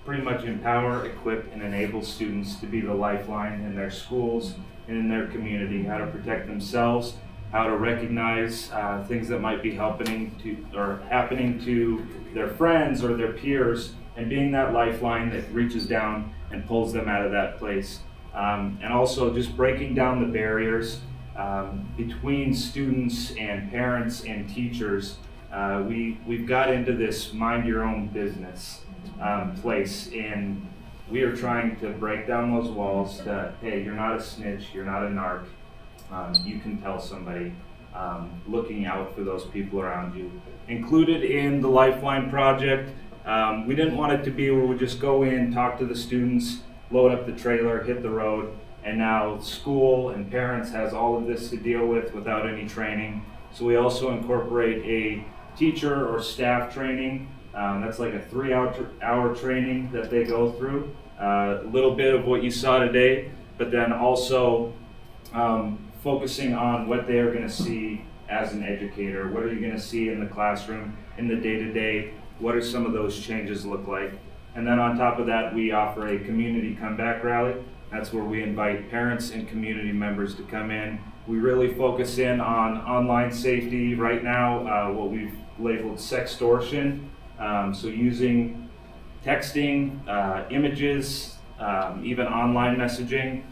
pretty much empower, equip, and enable students to be the lifeline in their schools and in their community, how to protect themselves, how to recognize things that might be happening to their friends or their peers, and being that lifeline that reaches down and pulls them out of that place. And also just breaking down the barriers between students and parents and teachers. We've got into this mind your own business place, and we are trying to break down those walls that, hey, you're not a snitch, you're not a narc, you can tell somebody, looking out for those people around you. Included in the Lifeline project, we didn't want it to be where we just go in, talk to the students, load up the trailer, hit the road, and now school and parents has all of this to deal with without any training. So we also incorporate a teacher or staff training. That's like a 3-hour training that they go through. A little bit of what you saw today, but then also focusing on what they are going to see as an educator. What are you going to see in the classroom, in the day-to-day? What are some of those changes look like? And then on top of that, we offer a community comeback rally. That's where we invite parents and community members to come in. We really focus in on online safety right now, what we've labeled sextortion. So using texting, images, even online messaging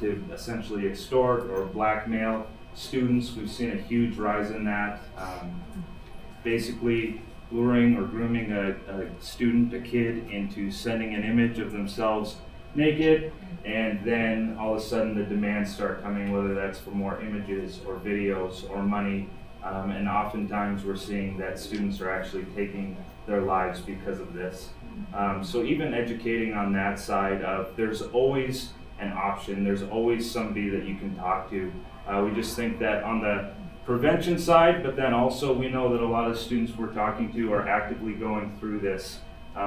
to essentially extort or blackmail students. We've seen a huge rise in that. Basically luring or grooming a student, a kid, into sending an image of themselves naked, and then all of a sudden the demands start coming, whether that's for more images or videos or money. And oftentimes we're seeing that students are actually taking their lives because of this. So even educating on that side of, there's always an option, there's always somebody that you can talk to. We just think that on the prevention side, but then also we know that a lot of students we're talking to are actively going through this.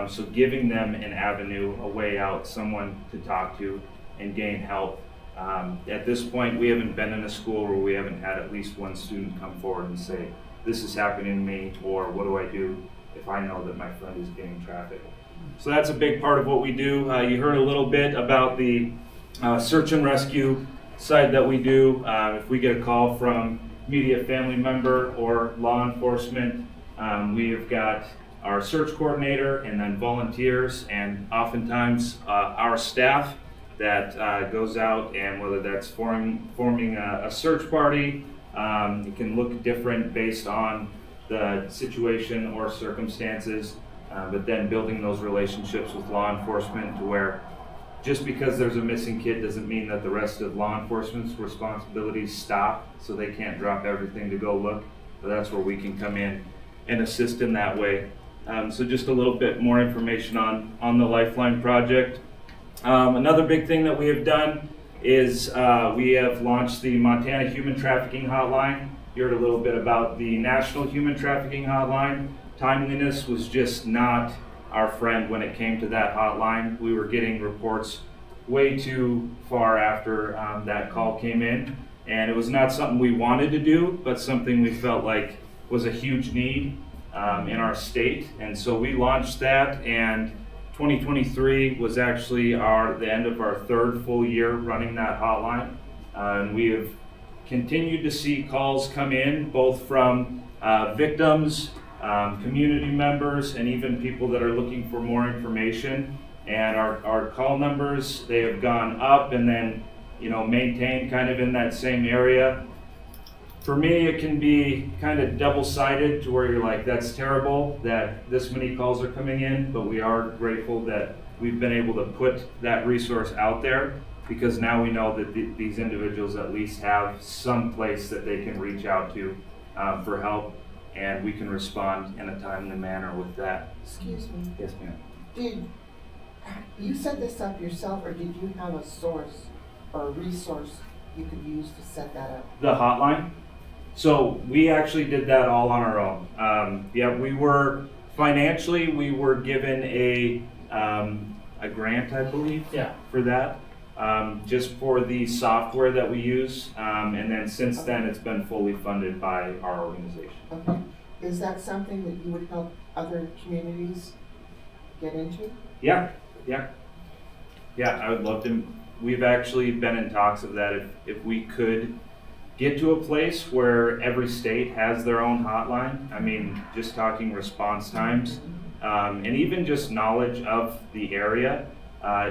So giving them an avenue, a way out, someone to talk to and gain help. At this point, we haven't been in a school where we haven't had at least one student come forward and say, this is happening to me, or what do I do if I know that my friend is being trafficked? So that's a big part of what we do. You heard a little bit about the search and rescue side that we do. If we get a call from immediate family member or law enforcement, we have got our search coordinator and then volunteers, and oftentimes our staff that goes out, and whether that's forming a search party, it can look different based on the situation or circumstances, but then building those relationships with law enforcement to where just because there's a missing kid doesn't mean that the rest of law enforcement's responsibilities stop, so they can't drop everything to go look. But that's where we can come in and assist in that way. So just a little bit more information on the Lifeline project. Another big thing that we have done is we have launched the Montana Human Trafficking Hotline. You heard a little bit about the National Human Trafficking Hotline. Timeliness was just not our friend when it came to that hotline. We were getting reports way too far after that call came in, and it was not something we wanted to do, but something we felt like was a huge need in our state. And so we launched that, and 2023 was actually the end of our third full year running that hotline. And we have continued to see calls come in, both from victims, community members, and even people that are looking for more information. And our call numbers, they have gone up and then maintained kind of in that same area. For me, it can be kind of double-sided to where you're like, that's terrible that this many calls are coming in, but we are grateful that we've been able to put that resource out there, because now we know that these individuals at least have some place that they can reach out to for help, and we can respond in a timely manner with that. Excuse me. Yes, ma'am. Did you set this up yourself, or did you have a source or a resource you could use to set that up? The hotline? So we actually did that all on our own. Yeah, we were financially, we were given a grant, I believe, for that, just for the software that we use. And then since then, it's been fully funded by our organization. Okay. Is that something that you would help other communities get into? Yeah, yeah. Yeah, I would love to. We've actually been in talks of that if we could get to a place where every state has their own hotline. I mean, just talking response times, and even just knowledge of the area.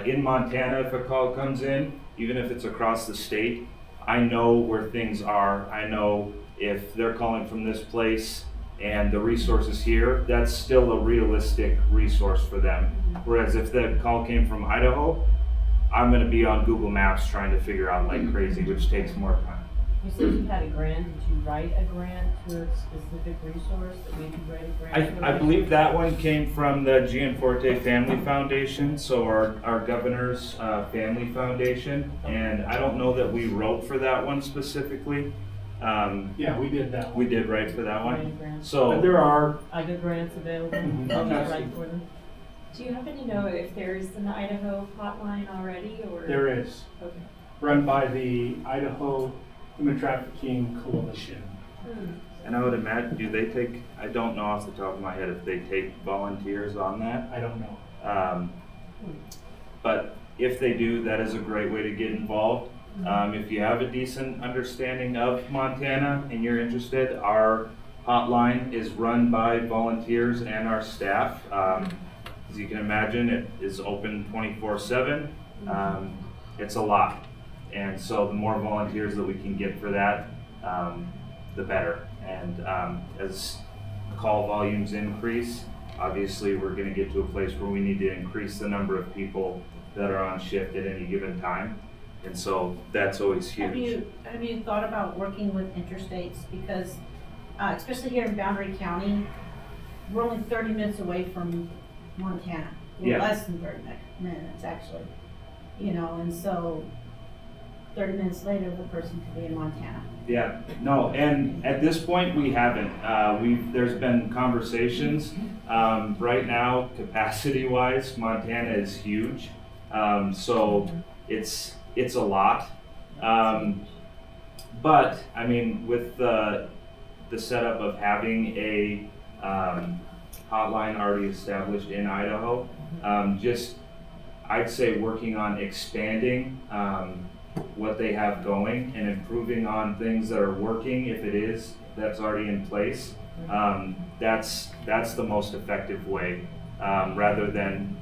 In Montana, if a call comes in, even if it's across the state, I know where things are. I know if they're calling from this place and the resources here, that's still a realistic resource for them. Whereas if the call came from Idaho, I'm gonna be on Google Maps trying to figure out like crazy, which takes more time. You said you had a grant. Did you write a grant to a specific resource that we could write a grant to? I believe that one came from the Gianforte Family Foundation, so our governor's family foundation. And I don't know that we wrote for that one specifically. Yeah, we did that one. We did write for that Write a one. grant. So But there are, Are the grants available? Mhm. Did you Okay. write for them? Do you happen to know if there's an Idaho hotline already, or? there is, Okay. run by the Idaho Human Trafficking Coalition. And I would imagine, do they take, I don't know off the top of my head if they take volunteers on that. I don't know. But if they do, that is a great way to get involved. If you have a decent understanding of Montana and you're interested, our hotline is run by volunteers and our staff. As you can imagine, it is open 24/7. It's a lot. And so the more volunteers that we can get for that, the better. And as call volumes increase, obviously we're gonna get to a place where we need to increase the number of people that are on shift at any given time. And so that's always huge. Have you thought about working with interstates? Because, especially here in Boundary County, we're only 30 minutes away from Montana. We're Yeah. less than 30 minutes, actually. You know, and so 30 minutes later, the person could be in Montana. Yeah, no, and at this point, we haven't. There's been conversations. Right now, capacity-wise, Montana is huge. So it's a lot. But, I mean, with the setup of having a hotline already established in Idaho, I'd say working on expanding what they have going and improving on things that are working, if it is, that's already in place. That's the most effective way, rather than,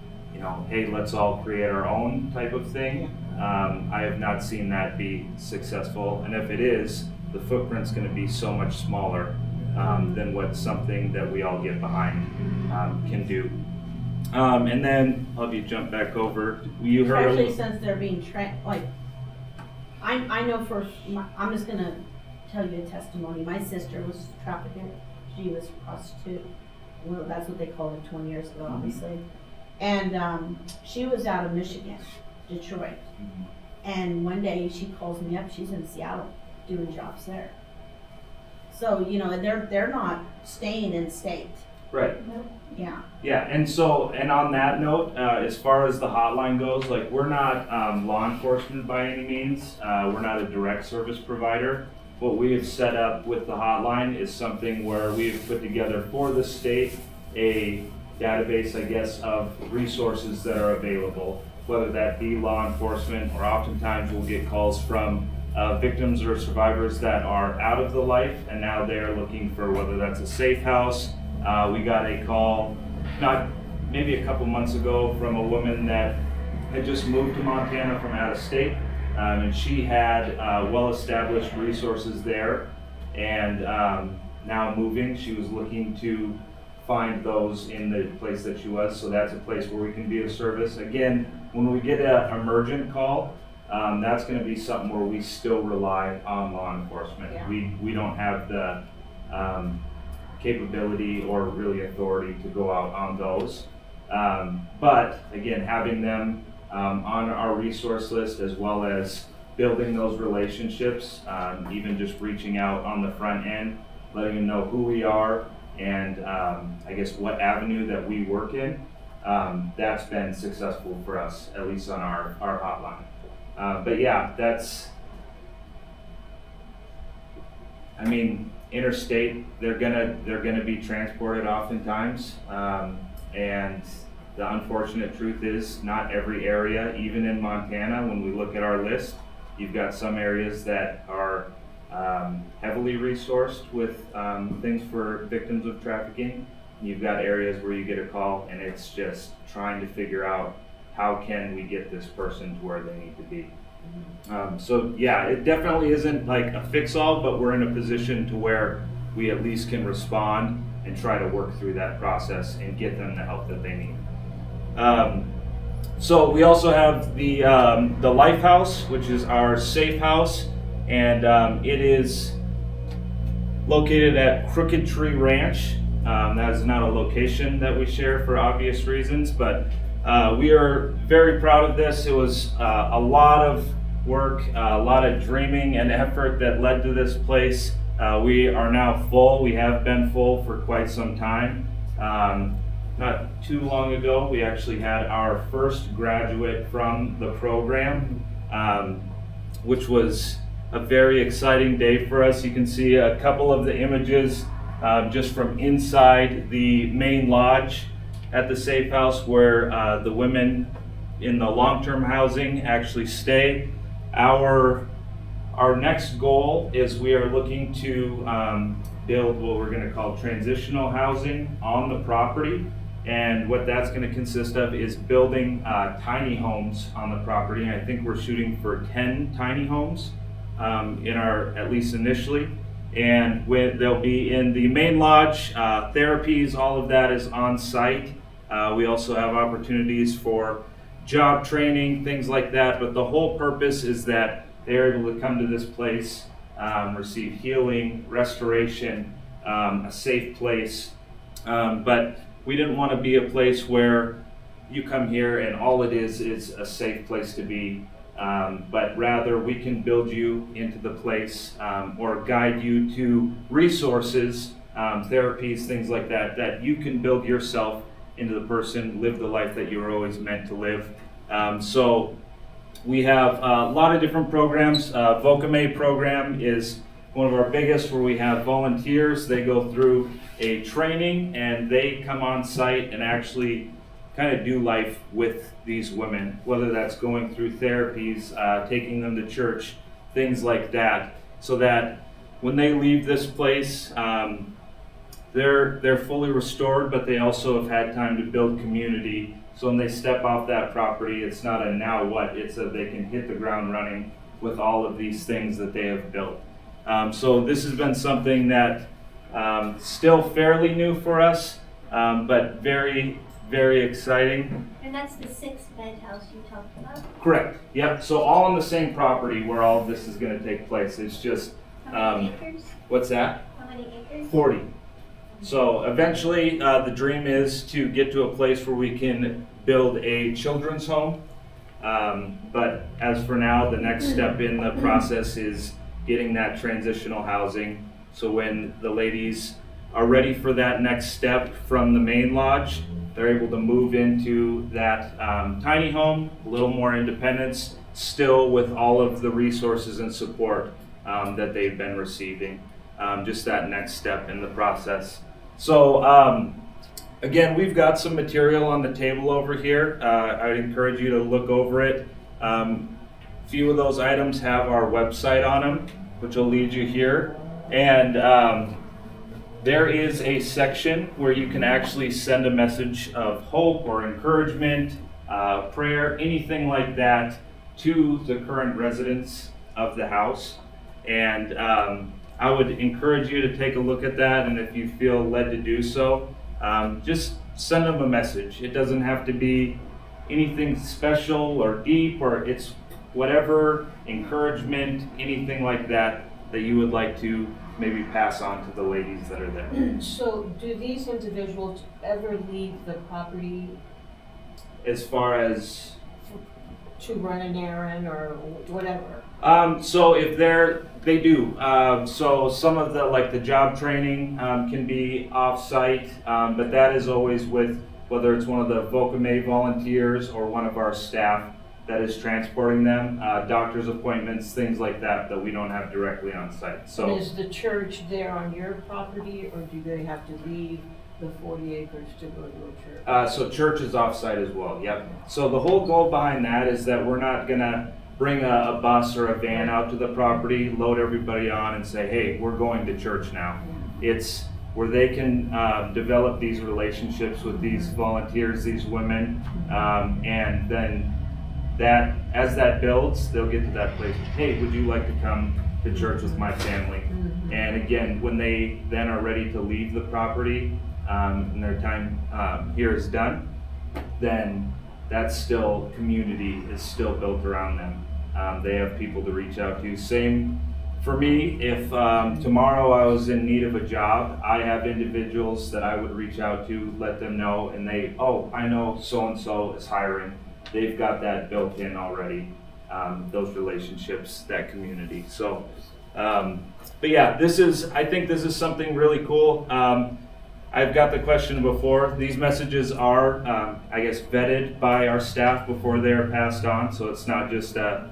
hey, let's all create our own type of thing. I have not seen that be successful, and if it is, the footprint's gonna be so much smaller than what something that we all get behind can do. And then, I'll have you jump back over. You heard. Especially since they're being I know I'm just gonna tell you a testimony. My sister was trafficked. She was a prostitute. Well, that's what they called it 20 years ago, obviously. And she was out of Michigan, Detroit. And one day she calls me up. She's in Seattle doing jobs there. So they're not staying in state. Right. Yeah. Yeah, and on that note, as far as the hotline goes, like, we're not law enforcement by any means. We're not a direct service provider. What we have set up with the hotline is something where we've put together for the state a database, I guess, of resources that are available, whether that be law enforcement, or oftentimes we'll get calls from victims or survivors that are out of the life and now they're looking for whether that's a safe house. We got a call maybe a couple months ago from a woman that had just moved to Montana from out of state, and she had well-established resources there, and now moving, she was looking to find those in the place that she was, so that's a place where we can be of service. Again, when we get an emergent call, that's going to be something where we still rely on law enforcement. Yeah. We don't have the capability or really authority to go out on those. But again, having them on our resource list, as well as building those relationships, even just reaching out on the front end, letting them know who we are and I guess what avenue that we work in, that's been successful for us, at least on our hotline. But yeah, interstate, they're gonna be transported oftentimes, and the unfortunate truth is not every area, even in Montana, when we look at our list, you've got some areas that are heavily resourced with things for victims of trafficking. You've got areas where you get a call and it's just trying to figure out how can we get this person to where they need to be. So yeah, it definitely isn't like a fix-all, but we're in a position to where we at least can respond and try to work through that process and get them the help that they need. So we also have the Life House, which is our safe house, and it is located at Crooked Tree Ranch. That is not a location that we share for obvious reasons, but we are very proud of this. It was a lot of work, a lot of dreaming and effort that led to this place. We are now full. We have been full for quite some time. Not too long ago, we actually had our first graduate from the program, which was a very exciting day for us. You can see a couple of the images just from inside the main lodge at the safe house where the women in the long-term housing actually stay. Our next goal is we are looking to build what we're going to call transitional housing on the property. And what that's going to consist of is building tiny homes on the property. And I think we're shooting for 10 tiny homes in our, at least initially. And they'll be in the main lodge, therapies, all of that is on site. We also have opportunities for job training, things like that. But the whole purpose is that they're able to come to this place, receive healing, restoration, a safe place. But we didn't want to be a place where you come here and all it is a safe place to be, but rather we can build you into the place or guide you to resources, therapies, things like that, that you can build yourself into the person, live the life that you were always meant to live. So we have a lot of different programs. Vocame program is one of our biggest, where we have volunteers. They go through a training and they come on site and actually kind of do life with these women, whether that's going through therapies, taking them to church, things like that, so that when they leave this place, they're fully restored, but they also have had time to build community. So when they step off that property, it's not a now what, it's a they can hit the ground running with all of these things that they have built. So this has been something that still fairly new for us, but very, very exciting. And that's the 6-bed house you talked about? Correct. Yep. So all on the same property where all of this is going to take place. It's just How many acres? What's that? How many acres? 40. So eventually, the dream is to get to a place where we can build a children's home. But as for now, the next step in the process is getting that transitional housing. So when the ladies are ready for that next step from the main lodge, they're able to move into that tiny home, a little more independence, still with all of the resources and support that they've been receiving. Just that next step in the process. So again, we've got some material on the table over here. I'd encourage you to look over it. Few of those items have our website on them, which will lead you here. And there is a section where you can actually send a message of hope or encouragement, prayer, anything like that to the current residents of the house. And I would encourage you to take a look at that, and if you feel led to do so, just send them a message. It doesn't have to be anything special or deep, or it's whatever encouragement, anything like that that you would like to maybe pass on to the ladies that are there. So do these individuals ever leave the property As far as to run an errand or whatever? so if they do. So some of the job training can be off-site, but that is always with whether it's one of the Vocame volunteers or one of our staff that is transporting them, doctor's appointments, things like that we don't have directly on site. So And is the church there on your property, or do they have to leave the 40 acres to go to a church? So church is offsite as well, yep. So the whole goal behind that is that we're not gonna bring a bus or a van out to the property, load everybody on and say, hey, we're going to church now. It's where they can develop these relationships with these volunteers, these women, and then that, as that builds, they'll get to that place, hey, would you like to come to church with my family? And again, when they then are ready to leave the property, and their time here is done, then that's still, community is still built around them. They have people to reach out to. Same for me, if tomorrow I was in need of a job, I have individuals that I would reach out to, let them know, and they, oh, I know so-and-so is hiring. They've got that built in already, those relationships, that community. So, but yeah, I think this is something really cool. I've got the question before. These messages are, I guess, vetted by our staff before they are passed on. So it's not just a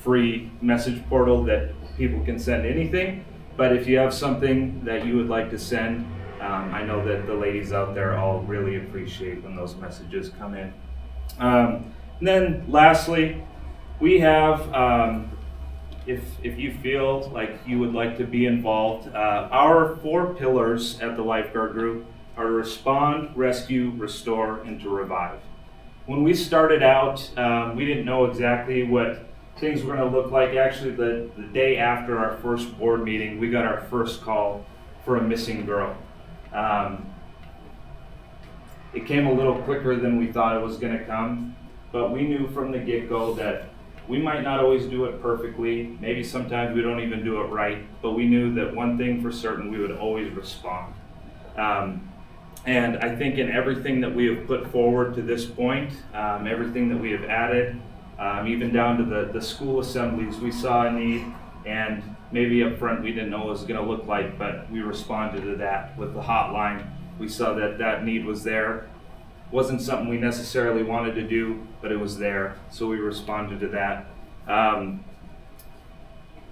free message portal that people can send anything. But if you have something that you would like to send, I know that the ladies out there all really appreciate when those messages come in. And then lastly, we have, if you feel like you would like to be involved, our 4 pillars at the Lifeguard Group are to respond, rescue, restore, and to revive. When we started out, we didn't know exactly what things were going to look like. Actually, the day after our first board meeting, we got our first call for a missing girl. It came a little quicker than we thought it was going to come, but we knew from the get-go that we might not always do it perfectly. Maybe sometimes we don't even do it right, but we knew that one thing for certain, we would always respond. And I think in everything that we have put forward to this point, everything that we have added, even down to the school assemblies, we saw a need, and maybe up front we didn't know what it was going to look like, but we responded to that with the hotline. We saw that that need was there. Wasn't something we necessarily wanted to do, but it was there, so we responded to that.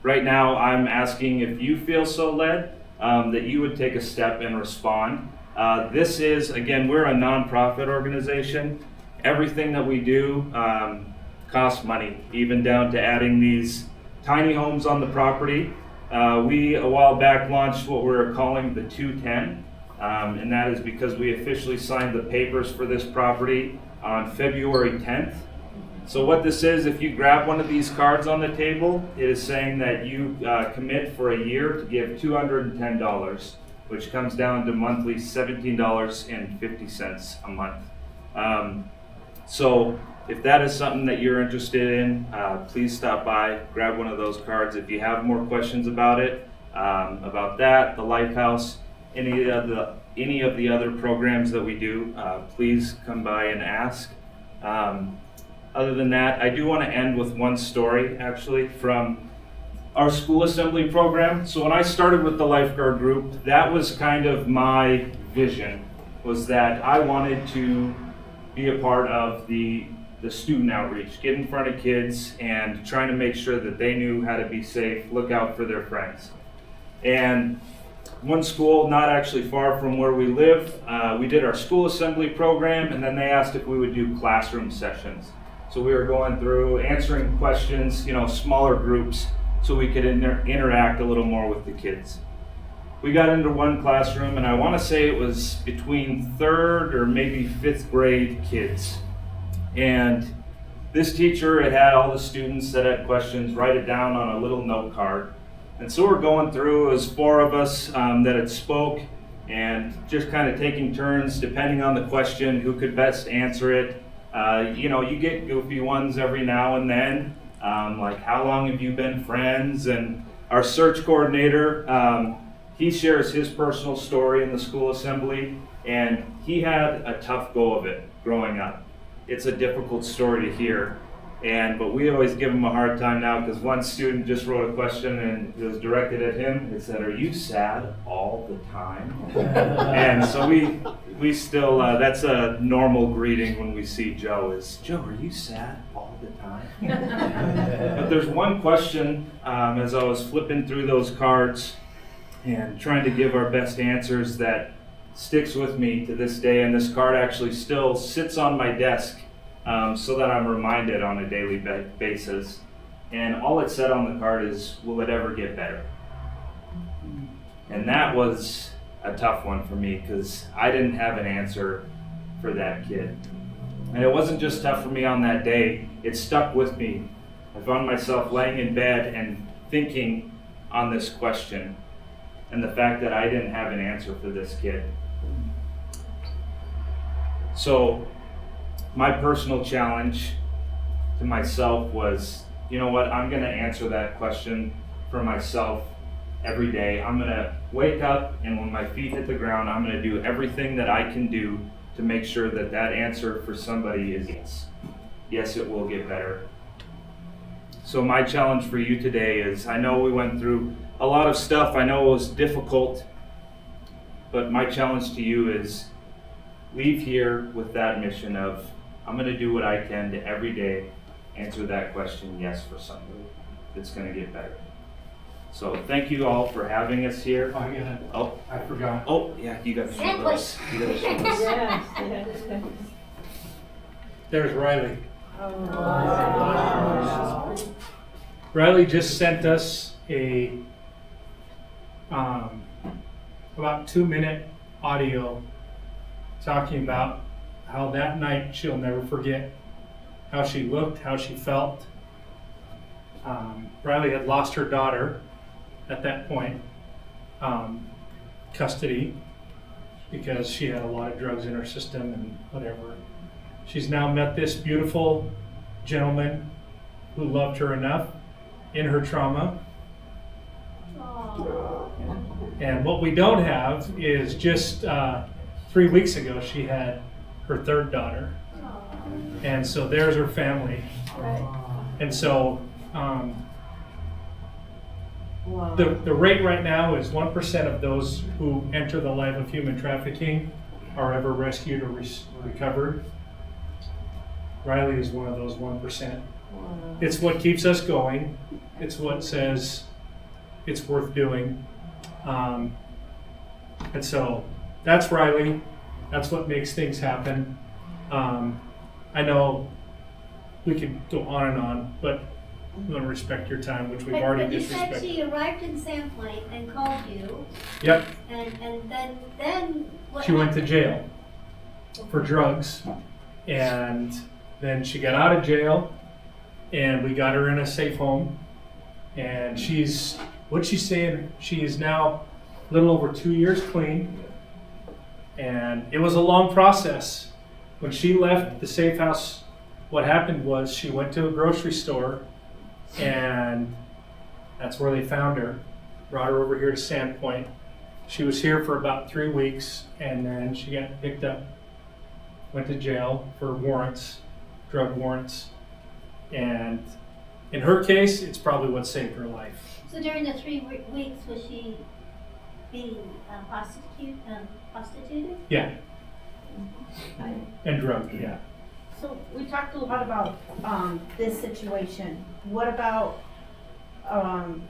Right now, I'm asking if you feel so led that you would take a step and respond. This is, again, we're a nonprofit organization. Everything that we do costs money, even down to adding these tiny homes on the property. We, a while back, launched what we're calling the 210. And that is because we officially signed the papers for this property on February 10th. So what this is, if you grab one of these cards on the table, it is saying that you commit for a year to give $210, which comes down to monthly $17.50 a month. So if that is something that you're interested in, please stop by, grab one of those cards. If you have more questions about it, about that, the Lighthouse, any of the other programs that we do, please come by and ask. Other than that, I do want to end with one story actually from our school assembly program. So when I started with the Lifeguard Group, that was kind of my vision, was that I wanted to be a part of the student outreach, get in front of kids and trying to make sure that they knew how to be safe, look out for their friends. And one school not actually far from where we live, we did our school assembly program, and then they asked if we would do classroom sessions. So we were going through answering questions, smaller groups, so we could interact a little more with the kids. We got into one classroom, and I want to say it was between 3rd or maybe 5th grade kids. And this teacher had all the students that had questions write it down on a little note card. And so we're going through, it was 4 of us that had spoke, and just kind of taking turns depending on the question, who could best answer it. You get goofy ones every now and then, like how long have you been friends? And our search coordinator, he shares his personal story in the school assembly, and he had a tough go of it growing up. It's a difficult story to hear. But we always give him a hard time now because one student just wrote a question and it was directed at him. It said, "Are you sad all the time?" And so we still, that's a normal greeting when we see Joe is, "Joe, are you sad all the time?" But there's one question as I was flipping through those cards and trying to give our best answers that sticks with me to this day, and this card actually still sits on my desk so that I'm reminded on a daily basis. And all it said on the card is, will it ever get better? And that was a tough one for me because I didn't have an answer for that kid. And it wasn't just tough for me on that day, it stuck with me. I found myself laying in bed and thinking on this question and the fact that I didn't have an answer for this kid. So my personal challenge to myself was, you know what, I'm gonna answer that question for myself every day. I'm gonna wake up, and when my feet hit the ground, I'm gonna do everything that I can do to make sure that that answer for somebody is yes. Yes, it will get better. So my challenge for you today is, I know we went through a lot of stuff, I know it was difficult, but my challenge to you is leave here with that mission of, I'm gonna do what I can to every day answer that question yes for somebody that's gonna get better. So thank you all for having us here. Oh, yeah. Oh, I forgot. oh, yeah, you got to show those. You got to show those. Yes, yes. There's Riley. Oh. Riley just sent us a about 2-minute audio talking about how that night she'll never forget how she looked, how she felt. Riley had lost her daughter at that point, custody, because she had a lot of drugs in her system and whatever. She's now met this beautiful gentleman who loved her enough in her trauma. And what we don't have is just 3 weeks ago she had her third daughter. And so there's her family. And so the rate right now is 1% of those who enter the life of human trafficking are ever rescued or recovered. Riley is one of those 1%. It's what keeps us going. It's what says it's worth doing. And so that's Riley. That's what makes things happen. I know we could go on and on, but I'm going to respect your time, which we've already But you disrespected. said she arrived in Sandpoint and called you. Yep. And then what She went to happened? jail for drugs, and then she got out of jail, and we got her in a safe home, and what's she saying? She is now a little over 2 years clean, and it was a long process. When she left the safe house, what happened was she went to a grocery store, and that's where they found her, brought her over here to Sandpoint. She was here for about 3 weeks, and then she got picked up, went to jail for warrants, drug warrants. And in her case, it's probably what saved her life. So during the 3 weeks, was she being prostituted? Yeah. And drugged, yeah. So we talked a lot about this situation. What about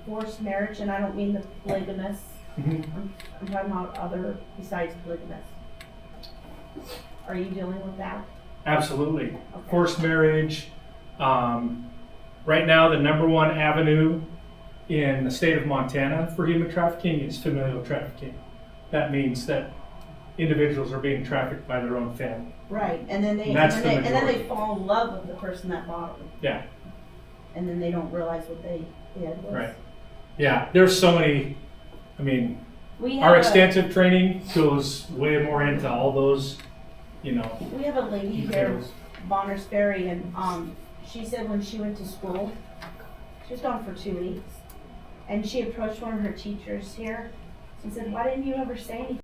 forced marriage? And I don't mean the polygamous. I'm talking about other besides polygamous. Are you dealing with that? Absolutely. Okay. Forced marriage. Right now, the #1 avenue in the state of Montana for human trafficking is familial trafficking. That means that individuals are being trafficked by their own family. Right, and then And that's the then they majority. fall in love with the person that bought them, Yeah, and then they don't realize what they did was. right. Yeah, there's so many, I mean, We have our a- extensive training goes way more into all those, We have a lady here, details. Bonners Ferry, and she said when she went to school, she was gone for 2 weeks, and she approached one of her teachers here. She said, "Why didn't you ever say anything